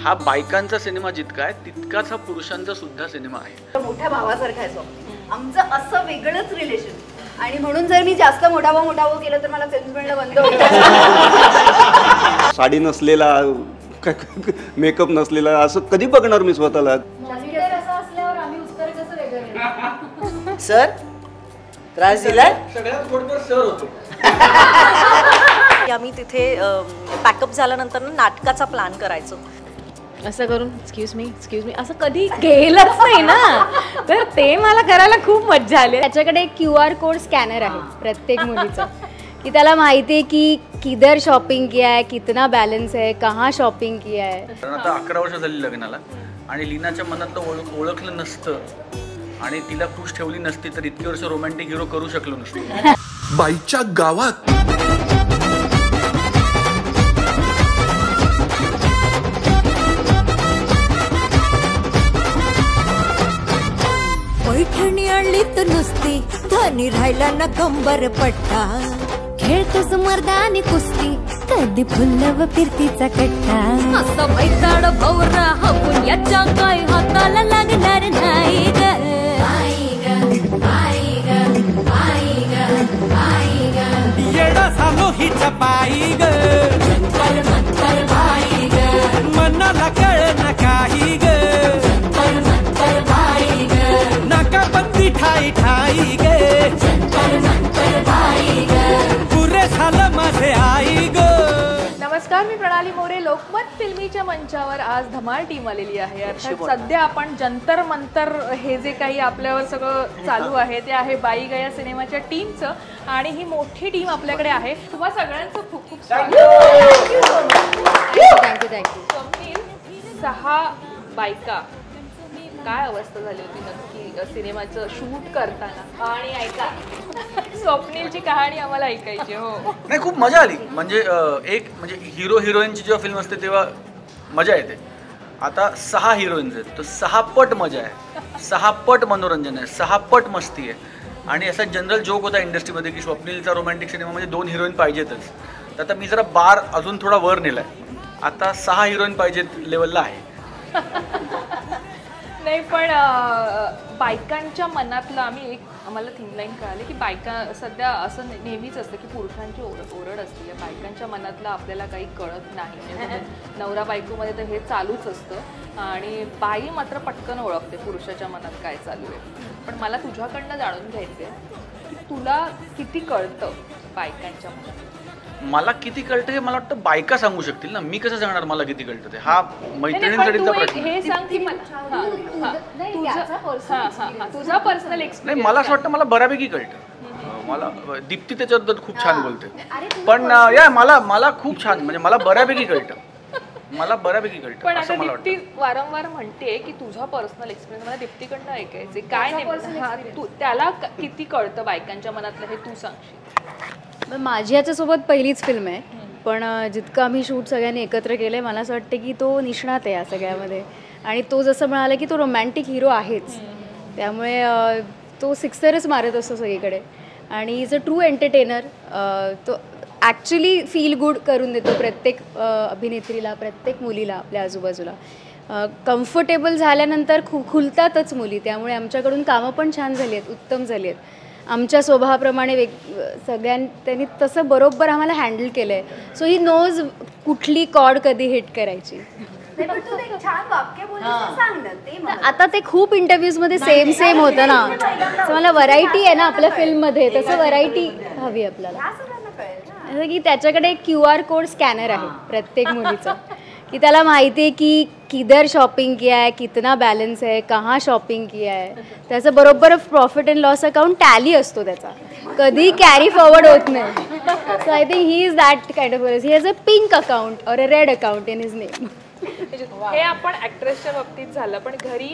हा बायकांचा सिनेमा जितका आहे तितकाच हा पुरुषांचा सुद्धा सिनेमा आहे. मोठ्या भावासारखा आहे स्वप्नील. आमचं असं वेगळंच रिलेशन आणि म्हणून जर मी जास्त मोठा भाऊ केलं तर मला फिल्म मिळणं बंद होईल. साडी नसलेला, मेकअप नसलेला असं कधी बघणार मी स्वतःला. सर त्रास दिलाय. सगळ्यात थोडक्यात सर होतो. आम्ही तिथे पॅकअप झाल्यानंतर नाटकाचा प्लॅन करायचो. असं करून एक्सक्यूज मी असं कधी केलंच नाही ना, तर ते मला करायला खूप मज्जा आली. त्याच्याकडे एक QR कोड स्कॅनर आहे प्रत्येक मुलीचा, की त्याला माहिती आहे की किधर शॉपिंग किया है, कितना बॅलन्स है, कहाँ शॉपिंग किया है. कारण आता 11 वर्ष झाली लग्नाला आणि लीनाच्या मनातलं ओळखलं नसतं आणि तिला खुश ठेवली नसती तर इतकी वर्ष रोमॅन्टिक हिरो करू शकलो नसतो. बाईच्या गावात पैठणी आणली तर नुसती धनी राहिला ना कंबर पट्टा. खेळतोस मर्दानी कुस्ती कधी फुलव फिरतीचा कट्टा. असं मैदाड भवरा हपून याच्या काय हाताला लागणार नाही ग. येडा झालो ही चपाई ग. मनाला कळना काही ग. नाकाबंदी ठाई ठाई गे. पुरे झालं माझे आई ग. नमस्कार, मी प्रणाली मोरे. लोकमत फिल्मीच्या मंचावर आज धमाल टीम आलेली आहे. अर्थात सध्या आपण जंतर मंतर हे जे काही आपल्यावर सगळं चालू आहे ते आहे बाई गया सिनेमाच्या टीमचं आणि ही मोठी टीम आपल्याकडे आहे. तुम्हा सगळ्यांचं खूप खूप थँक्यू. स्वप्नील, 6 बायका, काय अवस्था झाली होती नक्की सिनेमाचं शूट करताना? आणि ऐका, स्वप्नीलची कहाणी आम्हाला ऐकायची. हो नाही, खूप मजा आली. म्हणजे हिरो हिरोईनची जेव्हा फिल्म असते तेव्हा मजा येते. आता 6 हिरोईन्स आहेत तर 6 पट मजा आहे, 6 पट मनोरंजन आहे, 6 पट मस्ती आहे. आणि असा जनरल जोक होता इंडस्ट्रीमध्ये की स्वप्नीलचा रोमॅन्टिक सिनेमा म्हणजे 2 हिरोईन पाहिजेतच. तर आता मी जरा बार अजून थोडा वर नेलाय. आता 6 हिरोईन पाहिजेत लेवलला आहे. नाही, पण बायकांच्या मनातलं आम्हाला थिंग लाईन कळाली की बायका सध्या असं नेहमीच असतं की पुरुषांची ओरड असते, बायकांच्या मनातलं आपल्याला काही कळत नाही. नवरा बायकोमध्ये तर हे चालूच असतं आणि बाई मात्र पटकन ओळखते पुरुषाच्या मनात काय चालू आहे. पण मला तुझ्याकडनं जाणून घ्यायचं आहे की तुला किती कळतं बायकांच्या मनात? मला किती कळतं हे मला वाटतं बायका सांगू शकतील ना, मी कसं सांगणार मला किती कळतं ते? हा मैत्रिणींसाठीचा प्रश्न. हे सांग की तुझा पर्सनल एक्सपिरियन्स. नाही, मला असं वाटतं मला बऱ्यापैकी कळतं. मला दीप्ती त्याच्याबद्दल खूप छान बोलते, पण मला खूप छान, म्हणजे मला बऱ्यापैकी कळतं. पण आता दीप्ती वारंवार म्हणते की तुझा पर्सनल एक्सपिरियन्स मला दीप्तीकडनं ऐकायचे. काय नेमकं त्याला किती कळतं बायकांच्या मनातलं हे तू सांगशील? माझी याच्यासोबत पहिलीच फिल्म आहे, पण जितकं आम्ही शूट सगळ्यांनी एकत्र केलं मला असं वाटतं की तो निष्णात आहे या सगळ्यामध्ये. आणि तो जसं म्हणाला की तो रोमॅन्टिक हिरो आहेच, त्यामुळे तो सिक्सरच मारत असतो सगळीकडे आणि इज अ ट्रू एंटरटेनर. तो ॲक्च्युली फील गुड करून देतो प्रत्येक अभिनेत्रीला, प्रत्येक मुलीला आपल्या आजूबाजूला. कम्फर्टेबल झाल्यानंतर खुलतातच मुली, त्यामुळे आमच्याकडून कामं पण छान झाली आहेत, उत्तम झाली आहेत. आमच्या स्वभावाप्रमाणे त्यांनी तसं बरोबर आम्हाला हँडल केलं आहे. सो ही नोज कुठली कॉर्ड कधी हिट करायची. आता ते खूप इंटरव्ह्यूजमध्ये सेम होतं ना, तर मला व्हरायटी आहे ना आपल्या फिल्ममध्ये, तसं व्हरायटी हवी आपल्याला. असं की त्याच्याकडे एक QR कोड स्कॅनर आहे प्रत्येक मुलीचा, की त्याला माहिती आहे की किधर शॉपिंग किया है, कितना बॅलन्स है, कहाँ शॉपिंग किया है. त्याचं बरोबर profit and loss account tally असतो त्याचा, कधी कॅरी फॉरवर्ड होत नाही. So I think he is that kind of person. He has a pink account और a red account in his name. हे आपण ॲक्ट्रेसच्या बाबतीत झालं, पण घरी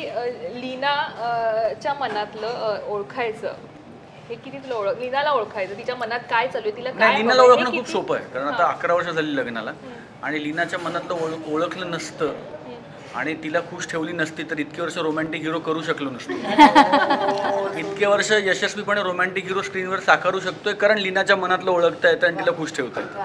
लीनाच्या मनातलं ओळखायचं हे किती तुला लीनाला ओळखायचं, तिच्या मनात काय चालू आहे, तिला काय? लीनाला ओळखणं खूप सोपं आहे, कारण आता 11 वर्ष झाली लग्नाला आणि लीनाच्या मनातलं ओळखलं नसतं आणि तिला खुश ठेवली नसती तर इतके वर्ष रोमॅन्टिक हिरो करू शकलो नसतो. इतके वर्ष यशस्वीपणे रोमॅन्टिक हिरो स्क्रीनवर साकारू शकतोय कारण लीनाच्या मनातलं ओळखता येतं आणि तिला खुश ठेवता येतं.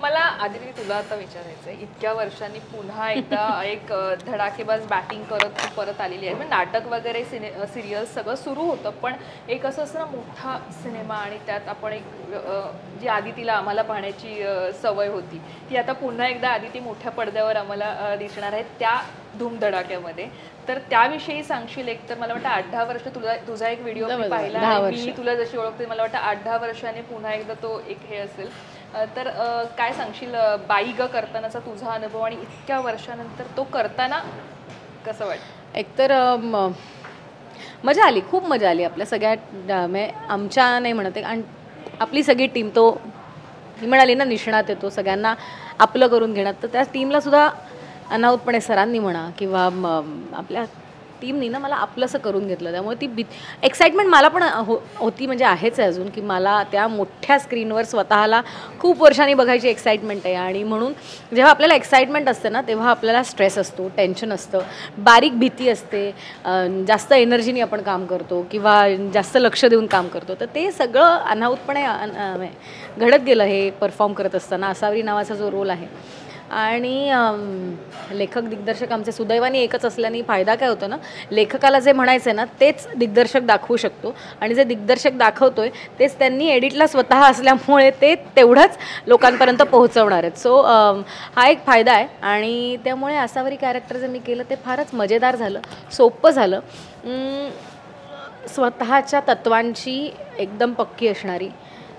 मला आदिती तुला आता विचारायचं आहे, इतक्या वर्षांनी पुन्हा एकदा एक धडाकेबाज बॅटिंग करत तू परत आलेली आहे. नाटक वगैरे सिरियल्स सगळं सुरू होतं, पण एक असं असतं ना मोठा सिनेमा आणि त्यात आपण एक जी आदितीला आम्हाला पाहण्याची सवय होती ती आता पुन्हा एकदा आदिती मोठ्या पडद्यावर आम्हाला दिसणार आहे त्या धूमधडाक्यामध्ये. तर त्याविषयी सांगशील एक तर मला वाटतं 8-10 वर्ष तुझा एक व्हिडिओ मी पाहिला आणि मी तुला जशी ओळखते मला वाटतं 8-10 वर्षांनी पुन्हा एकदा तो एक हे असेल. तर काय सांगशील बाई ग करतानाचा तुझा अनुभव आणि इतक्या वर्षानंतर तो करताना कसं वाटतं? एकतर मजा आली, खूप मजा आली आपल्या सगळ्या आमच्या नाही म्हणत आणि आपली सगळी टीम तो ही म्हणाली ना निष्णात येतो सगळ्यांना आपलं करून घेण्यात, तर त्या टीमला सुद्धा अनाहूतपणे सरांनी म्हणा किंवा आपल्या टीमनी ना मला आपलंसं करून घेतलं. त्यामुळे ती एक्साइटमेंट मला पण होती, म्हणजे आहेच आहे अजून, की मला त्या मोठ्या स्क्रीनवर स्वतःला खूप वर्षांनी बघायची एक्साइटमेंट आहे. आणि म्हणून जेव्हा आपल्याला एक्साइटमेंट असते ना तेव्हा आपल्याला स्ट्रेस असतो, टेन्शन असतं, बारीक भीती असते, जास्त एनर्जीने आपण काम करतो किंवा जास्त लक्ष देऊन काम करतो. तर ते सगळं अनाहूतपणे घडत गेलं हे परफॉर्म करत असताना. असावरी नावाचा जो रोल आहे आणि लेखक दिग्दर्शक आमचे सुदैवाने एकच असल्याने फायदा काय होतो ना, लेखकाला जे म्हणायचं आहे ना तेच दिग्दर्शक दाखवू शकतो आणि जे दिग्दर्शक दाखवतोय तेच त्यांनी एडिटला स्वतः असल्यामुळे ते तेवढंच लोकांपर्यंत पोहोचवणार आहेत. सो हा एक फायदा आहे आणि त्यामुळे असावरी कॅरेक्टर जे मी केलं ते फारच मजेदार झालं, सोपं झालं. स्वतःच्या तत्वांची एकदम पक्की असणारी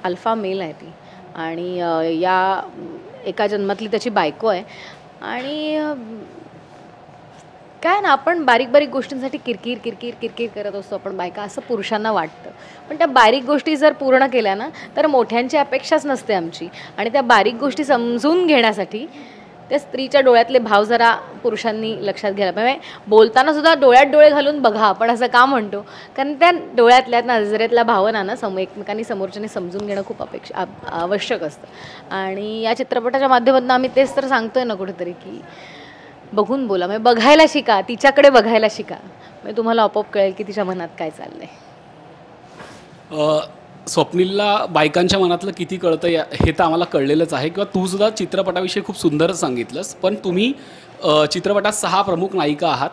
अल्फा मेल आहे ती आणि या एका जन्मातली त्याची बायको आहे. आणि काय ना आपण बारीक बारीक गोष्टींसाठी किरकिर किरकिर किरकिर करत असतो आपण बायका, असं पुरुषांना वाटतं. पण त्या बारीक गोष्टी जर पूर्ण केल्या ना तर मोठ्यांची अपेक्षाच नसते आमची. आणि त्या बारीक गोष्टी समजून घेण्यासाठी त्या स्त्रीच्या डोळ्यातले भाव जरा पुरुषांनी लक्षात घ्यायला पाहिजे. बोलताना सुद्धा डोळ्यात डोळे घालून बघा आपण असं का म्हणतो, कारण त्या डोळ्यातल्या नजरेतल्या भावना ना एकमेकांनी समोरच्याने समजून घेणं खूप आवश्यक असतं. आणि या चित्रपटाच्या माध्यमातून आम्ही तेच तर सांगतोय ना कुठेतरी की बघून बोला, म्हणजे बघायला शिका, तिच्याकडे बघायला शिका, म्हणजे तुम्हाला आपोआप कळेल की तिच्या मनात काय चाललंय. स्वप्नीलला बायकांच्या मनातलं किती कळतं हे तर आम्हाला कळलेलंच आहे किंवा तू सुद्धा चित्रपटाविषयी खूप सुंदर सांगितलंस. पण तुम्ही चित्रपटात 6 प्रमुख नायिका आहात.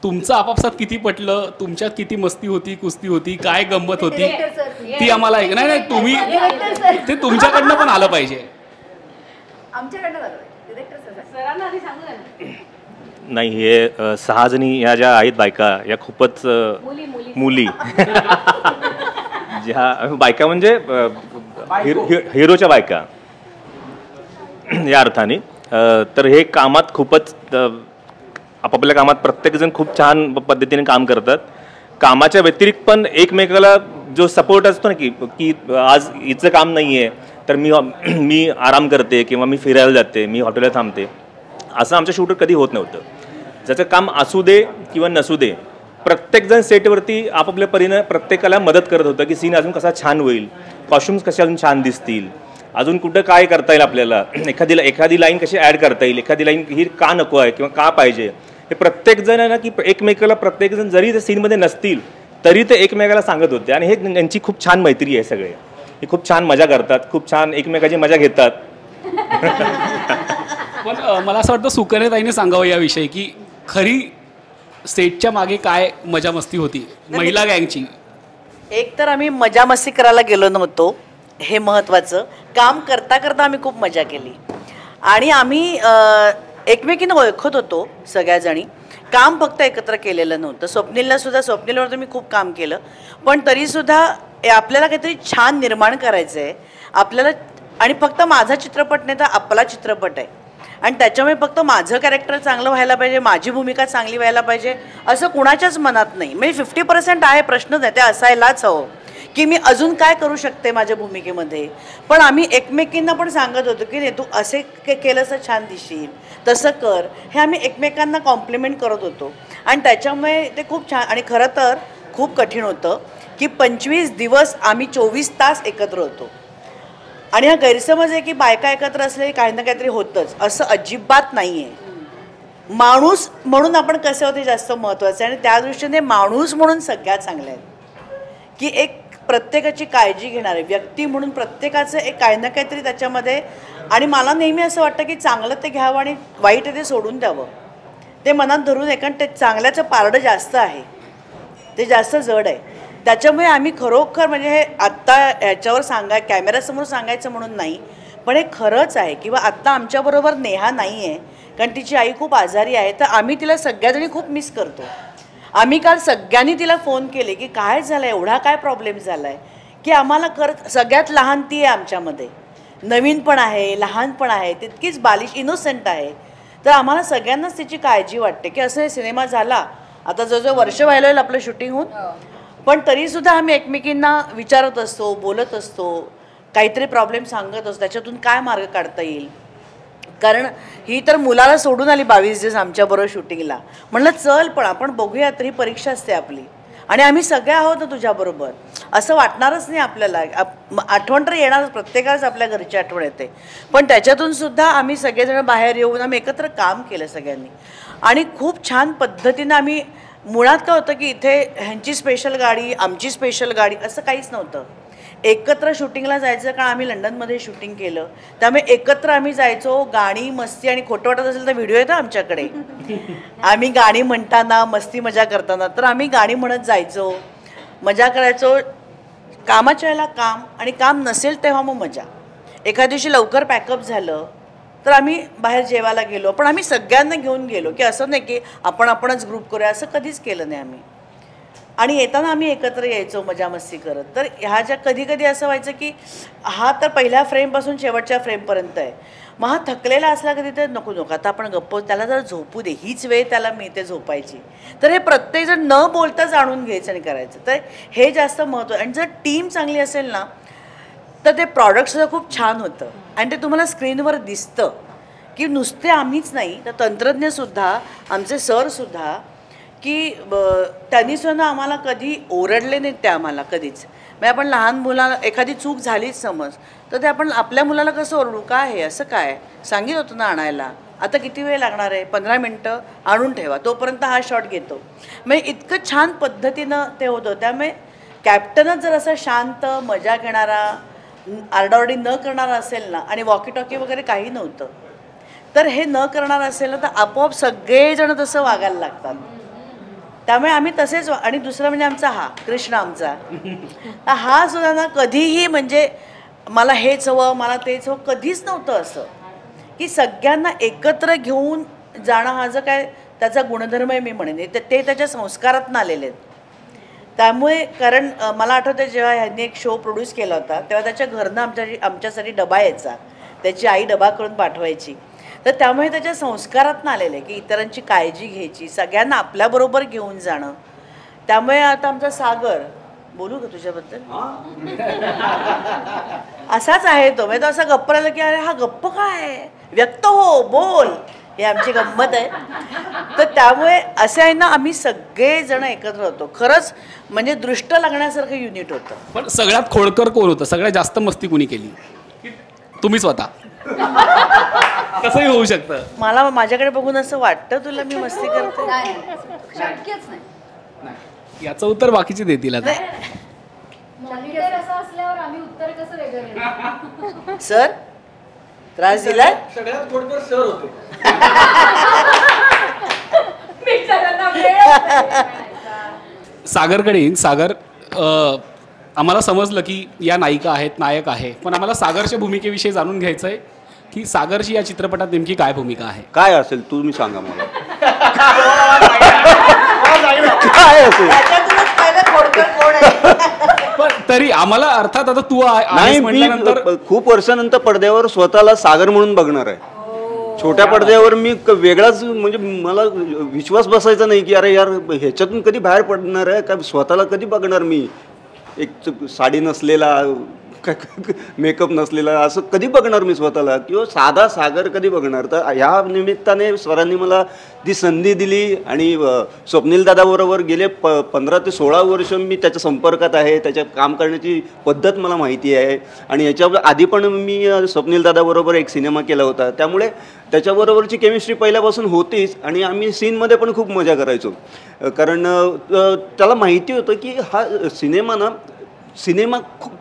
तुमचं आपापसात किती पटलं, तुमच्यात किती मस्ती होती, कुस्ती होती, काय गंमत होती ती आम्हाला नाही नाही तुम्ही ते तुमच्याकडनं पण आलं पाहिजे. नाही हे 6 जणी ह्या ज्या आहेत बायका या खूपच मुली ज्या बायका म्हणजे हिरोच्या बायका या अर्थाने. तर हे कामात खूपच आपापल्या कामात प्रत्येकजण खूप छान पद्धतीने काम करतात. कामाच्या व्यतिरिक्त पण एकमेकाला जो सपोर्ट असतो ना की आज हिचं काम नाही आहे तर मी आराम करते किंवा मी फिरायला जाते, मी हॉटेलला थांबते, असं आमच्या शूटर कधी होत नव्हतं. ज्याचं काम असू दे किंवा नसू दे प्रत्येकजण सेटवरती आपापल्या परीनं प्रत्येकाला मदत करत होतं की सीन अजून कसा छान होईल, कॉस्ट्युम्स कसे अजून छान दिसतील, अजून कुठं काय करता येईल आपल्याला, एखादी लाईन कशी ॲड करता येईल, एखादी लाईन ही का नको आहे किंवा का पाहिजे, हे प्रत्येकजण आहे ना की एकमेकाला प्रत्येकजण जरी त्या सीनमध्ये नसतील तरी ते एकमेकाला सांगत होते. आणि हे त्यांची खूप छान मैत्री आहे. सगळे हे खूप छान मजा करतात, खूप छान एकमेकाची मजा घेतात. पण मला असं वाटतं सुकन्याताईने सांगावं याविषयी की खरी सेटच्या मागे काय मजा मस्ती होती महिला गँगची. एक तर आम्ही मजा मस्ती करायला गेलो नव्हतो, हे महत्त्वाचं. काम करता करता आम्ही खूप मजा केली आणि आम्ही एकमेकींना ओळखत होतो सगळ्याजणी. काम फक्त एकत्र केलेलं नव्हतं. स्वप्नीलवर मी खूप काम केलं, पण तरीसुद्धा आपल्याला काहीतरी छान निर्माण करायचं आहे आपल्याला. आणि फक्त माझा चित्रपट नाही तर आपला चित्रपट आहे आणि त्याच्यामुळे फक्त माझं कॅरेक्टर चांगलं व्हायला पाहिजे, माझी भूमिका चांगली व्हायला पाहिजे असं कुणाच्याच मनात नाही. म्हणजे 50% आहे, प्रश्नच नाही, ते असायलाच हवं की मी अजून काय करू शकते माझ्या भूमिकेमध्ये. पण आम्ही एकमेकींना पण सांगत होतो की नाही तू असे केलंस तर छान दिसशील, तसं कर, हे आम्ही एकमेकांना कॉम्प्लिमेंट करत होतो. आणि त्याच्यामुळे ते खूप छान. आणि खरं तर खूप कठीण होतं की 25 दिवस आम्ही 24 तास एकत्र होतो. आणि हा गैरसमज आहे की बायका एकत्र असले काही ना काहीतरी होतंच, असं अजिबात नाही आहे. माणूस म्हणून आपण कसे होते जास्त महत्त्वाचं आहे. आणि त्या दृष्टीने माणूस म्हणून सगळ्यात चांगले आहेत की एक प्रत्येकाची काळजी घेणारे व्यक्ती म्हणून प्रत्येकाचं एक काही ना काहीतरी त्याच्यामध्ये आणि मला नेहमी असं वाटतं की चांगलं ते घ्यावं आणि वाईट ते सोडून द्यावं. ते मनात धरून आहे, कारण ते चांगल्याचं पारडं जास्त आहे, ते जास्त जड आहे. त्याच्यामुळे आम्ही खरोखर म्हणजे हे आत्ता ह्याच्यावर कॅमेऱ्यासमोर सांगायचं म्हणून नाही, पण हे खरंच आहे. किंवा आत्ता आमच्याबरोबर नेहा नाही आहे, कारण तिची आई खूप आजारी आहे, तर आम्ही तिला सगळ्याजणी खूप मिस करतो. आम्ही काल सगळ्यांनी तिला फोन केले की काय झालं आहे, एवढा काय प्रॉब्लेम झाला आहे, की आम्हाला सगळ्यात लहान ती आहे आमच्यामध्ये, नवीन पण आहे, लहान पण आहे, तितकीच बालिश इनोसेंट आहे. तर आम्हाला सगळ्यांनाच तिची काळजी वाटते की असं सिनेमा झाला आता जवळजवळ वर्ष व्हायला होईल आपलं शूटिंग होऊन, पण तरीसुद्धा आम्ही एकमेकींना विचारत असतो, बोलत असतो, काहीतरी प्रॉब्लेम सांगत असतो, त्याच्यातून काय मार्ग काढता येईल. कारण ही तर मुलाला सोडून आली 22 दिवस आमच्याबरोबर शूटिंगला. म्हणलं चल पण आपण बघूया, तरी परीक्षा असते आपली आणि आम्ही सगळे आहोत ना तुझ्याबरोबर, असं वाटणारच नाही आपल्याला. आठवण तर येणारच, प्रत्येकालाच आपल्या घरची आठवण येते, पण त्याच्यातून सुद्धा आम्ही सगळेजण बाहेर येऊन आम्ही एकत्र काम केलं सगळ्यांनी आणि खूप छान पद्धतीनं आम्ही. मुळात काय होतं की इथे ह्यांची स्पेशल गाडी, आमची स्पेशल गाडी असं काहीच नव्हतं. एकत्र शूटिंगला जायचं, कारण आम्ही लंडनमध्ये शूटिंग केलं, त्यामुळे एकत्र आम्ही जायचो. गाणी, मस्ती आणि खोटं वाटत असेल तर व्हिडिओ येतो आमच्याकडे, आम्ही गाणी म्हणताना, मस्ती मजा करताना, तर आम्ही गाणी म्हणत जायचो, मजा करायचो. कामाच्या वेळेला काम आणि काम नसेल तेव्हा मग मजा. एखाद्या दिवशी लवकर पॅकअप झालं तर आम्ही बाहेर जेवायला गेलो, पण आम्ही सगळ्यांना घेऊन गेलो, की असं नाही की आपणच ग्रुप करूया, असं कधीच केलं नाही आम्ही. आणि येताना आम्ही एकत्र यायचो मजा मस्ती करत. तर ह्या ज्या कधी कधी असं व्हायचं की हा तर पहिल्या फ्रेमपासून शेवटच्या फ्रेमपर्यंत आहे, मग हा थकलेला असला कधी तर नको आता आपण गप्प, त्याला जरा झोपू दे, हीच वेळ त्याला मिळते झोपायची. तर हे प्रत्येकजण न बोलता जाणून घ्यायचं आणि करायचं, तर हे जास्त महत्त्व. आणि जर टीम चांगली असेल ना तर ते प्रॉडक्टसुद्धा खूप छान होतं आणि ते तुम्हाला स्क्रीनवर दिसतं. की नुसते आम्हीच नाही तर तंत्रज्ञसुद्धा, आमचे सरसुद्धा, की त्यांनीसुद्धा आम्हाला कधी ओरडले नाहीत ते आम्हाला कधीच. म्हणजे आपण लहान मुलाला एखादी चूक झालीच समज तर ते आपण आपल्या मुलाला कसं ओरडू, काय आहे असं काय, सांगितलं होतं ना आणायला, आता किती वेळ लागणार आहे, 15 मिनटं आणून ठेवा, तोपर्यंत हा शॉट घेतो. म्हणजे इतकं छान पद्धतीनं ते होतं. त्यामुळे कॅप्टनच जर असं शांत, मजा घेणारा, आरडाओरडी न करणारा असेल ना, आणि वॉकी टॉकी वगैरे काही नव्हतं, तर हे न करणार असेल ना तर आपोआप सगळेजण तसं वागायला लागतात. त्यामुळे आम्ही तसेच. आणि दुसरं म्हणजे आमचा हा कृष्ण आमचा, हा सुद्धा ना कधीही म्हणजे मला हेच हवं, मला तेच हवं, कधीच नव्हतं असं. की सगळ्यांना एकत्र घेऊन जाणं हा जो काय त्याचा गुणधर्म आहे मी म्हणेन, ते त्याच्या संस्कारातून आलेले आहेत. त्यामुळे कारण मला आठवतं जेव्हा ह्यांनी एक शो प्रोड्यूस केला होता तेव्हा त्याच्या घरनं आमच्यासाठी डबा यायचा, त्याची आई डबा करून पाठवायची. तर त्यामुळे त्याच्या संस्कारातून आलेलं आहे की इतरांची काळजी घ्यायची, सगळ्यांना आपल्याबरोबर घेऊन जाणं. त्यामुळे आता आमचा सागर, बोलू का तुझ्याबद्दल, असाच आहे तो. म्हणजे तो असा गप्प राहिला की अरे हा गप्प काय, व्यक्त हो, बोल, हे आमची गंमत आहे. तर त्यामुळे असे आहे ना, आम्ही सगळेजण एकत्र होतो. खरंच म्हणजे दृष्ट लागण्यासारखं युनिट होतं. पण सगळ्यात खोडकर कोण होतं, सगळ्यात जास्त मस्ती कुणी केली? तुम्ही स्वतः. कसंही होऊ शकतं. मला माझ्याकडे बघून असं वाटतं तुला मी मस्ती करते? शक्यच नाही. याचं उत्तर बाकीचे देतील आता. मॉनिटर असं असल्यावर आम्ही उत्तर कसं वेगळं देणार? सर त्रास दिलाय? सगळ्यात खोडकर सर होते. सागरकडे येईन. सागर, आम्हाला समजलं की या नायिका आहेत, नायक आहे, पण आम्हाला सागरच्या भूमिकेविषयी जाणून घ्यायचं आहे की सागरची या चित्रपटात नेमकी काय भूमिका आहे? काय असेल तुम्ही सांगा मला. काय असेल पण तरी आम्हाला अर्थात आता तू नाही, मी खूप वर्षानंतर पडद्यावर स्वतःला सागर म्हणून बघणार आहे. छोट्या पडद्यावर मी वेगळाच, म्हणजे मला विश्वास बसायचा नाही की अरे यार ह्याच्यातून कधी बाहेर पडणार आहे का, स्वतःला कधी बघणार मी एक साडी नसलेला, मेकअप नसलेला, असं कधी बघणार मी स्वतःला, किंवा साधा सागर कधी बघणार. तर ह्या निमित्ताने स्वरांनी मला ती संधी दिली आणि स्वप्नील दादाबरोबर गेले 15 ते 16 वर्ष मी त्याच्या संपर्कात आहे. त्याच्या काम करण्याची पद्धत मला माहिती आहे आणि याच्या आधी पण मी स्वप्नील दादाबरोबर एक सिनेमा केला होता, त्यामुळे त्याच्याबरोबरची केमिस्ट्री पहिल्यापासून होतीच आणि आम्ही सीनमध्ये पण खूप मजा करायचो. कारण त्याला माहिती होतं की हा सिनेमा ना सिनेमा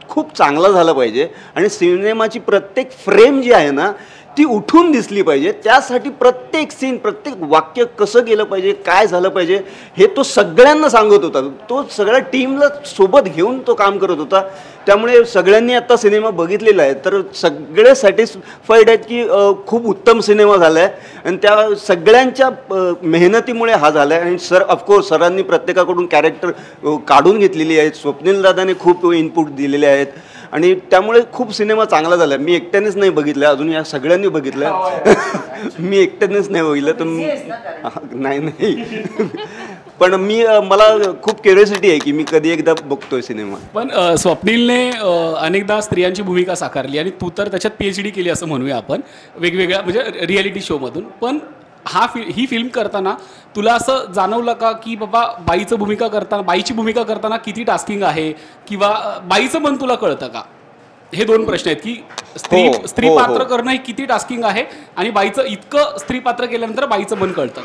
खूप चांगला झाला पाहिजे आणि सिनेमाची प्रत्येक फ्रेम जी आहे ना ती उठून दिसली पाहिजे. त्यासाठी प्रत्येक सीन, प्रत्येक वाक्य कसं गेलं पाहिजे, काय झालं पाहिजे हे तो सगळ्यांना सांगत होता. तो सगळ्या टीमला सोबत घेऊन तो काम करत होता. त्यामुळे सगळ्यांनी आता सिनेमा बघितलेला आहे तर सगळे सॅटिस्फाईड आहेत की खूप उत्तम सिनेमा झाला आहे आणि त्या सगळ्यांच्या मेहनतीमुळे हा झाला आहे. आणि ऑफकोर्स सरांनी प्रत्येकाकडून कॅरेक्टर काढून घेतलेली आहेत. स्वप्नील दादाने खूप इनपुट दिलेले आहेत आणि त्यामुळे खूप सिनेमा चांगला झाला. मी एकट्यानेच नाही बघितलं, अजून या सगळ्यांनी बघितलं. मी एकट्यानेच नाही बघितलं तर नाही पण मला खूप क्युरिओसिटी आहे की मी कधी एकदा बघतोय सिनेमा. पण स्वप्नीलने अनेकदा स्त्रियांची भूमिका साकारली आणि तू तर त्याच्यात PhD केली असं म्हणूया आपण, वेगवेगळ्या म्हणजे रियालिटी शोमधून. पण ही फिल्म करताना तुला असं जाणवलं का की बाबा बाईची भूमिका करताना किती टास्किंग आहे किंवा बाईचं मन तुला कळतं का? हे 2 प्रश्न आहेत की स्त्री पात्र करणं हे किती टास्किंग आहे आणि बाईचं इतकं स्त्री पात्र केल्यानंतर बाईचं मन कळतं.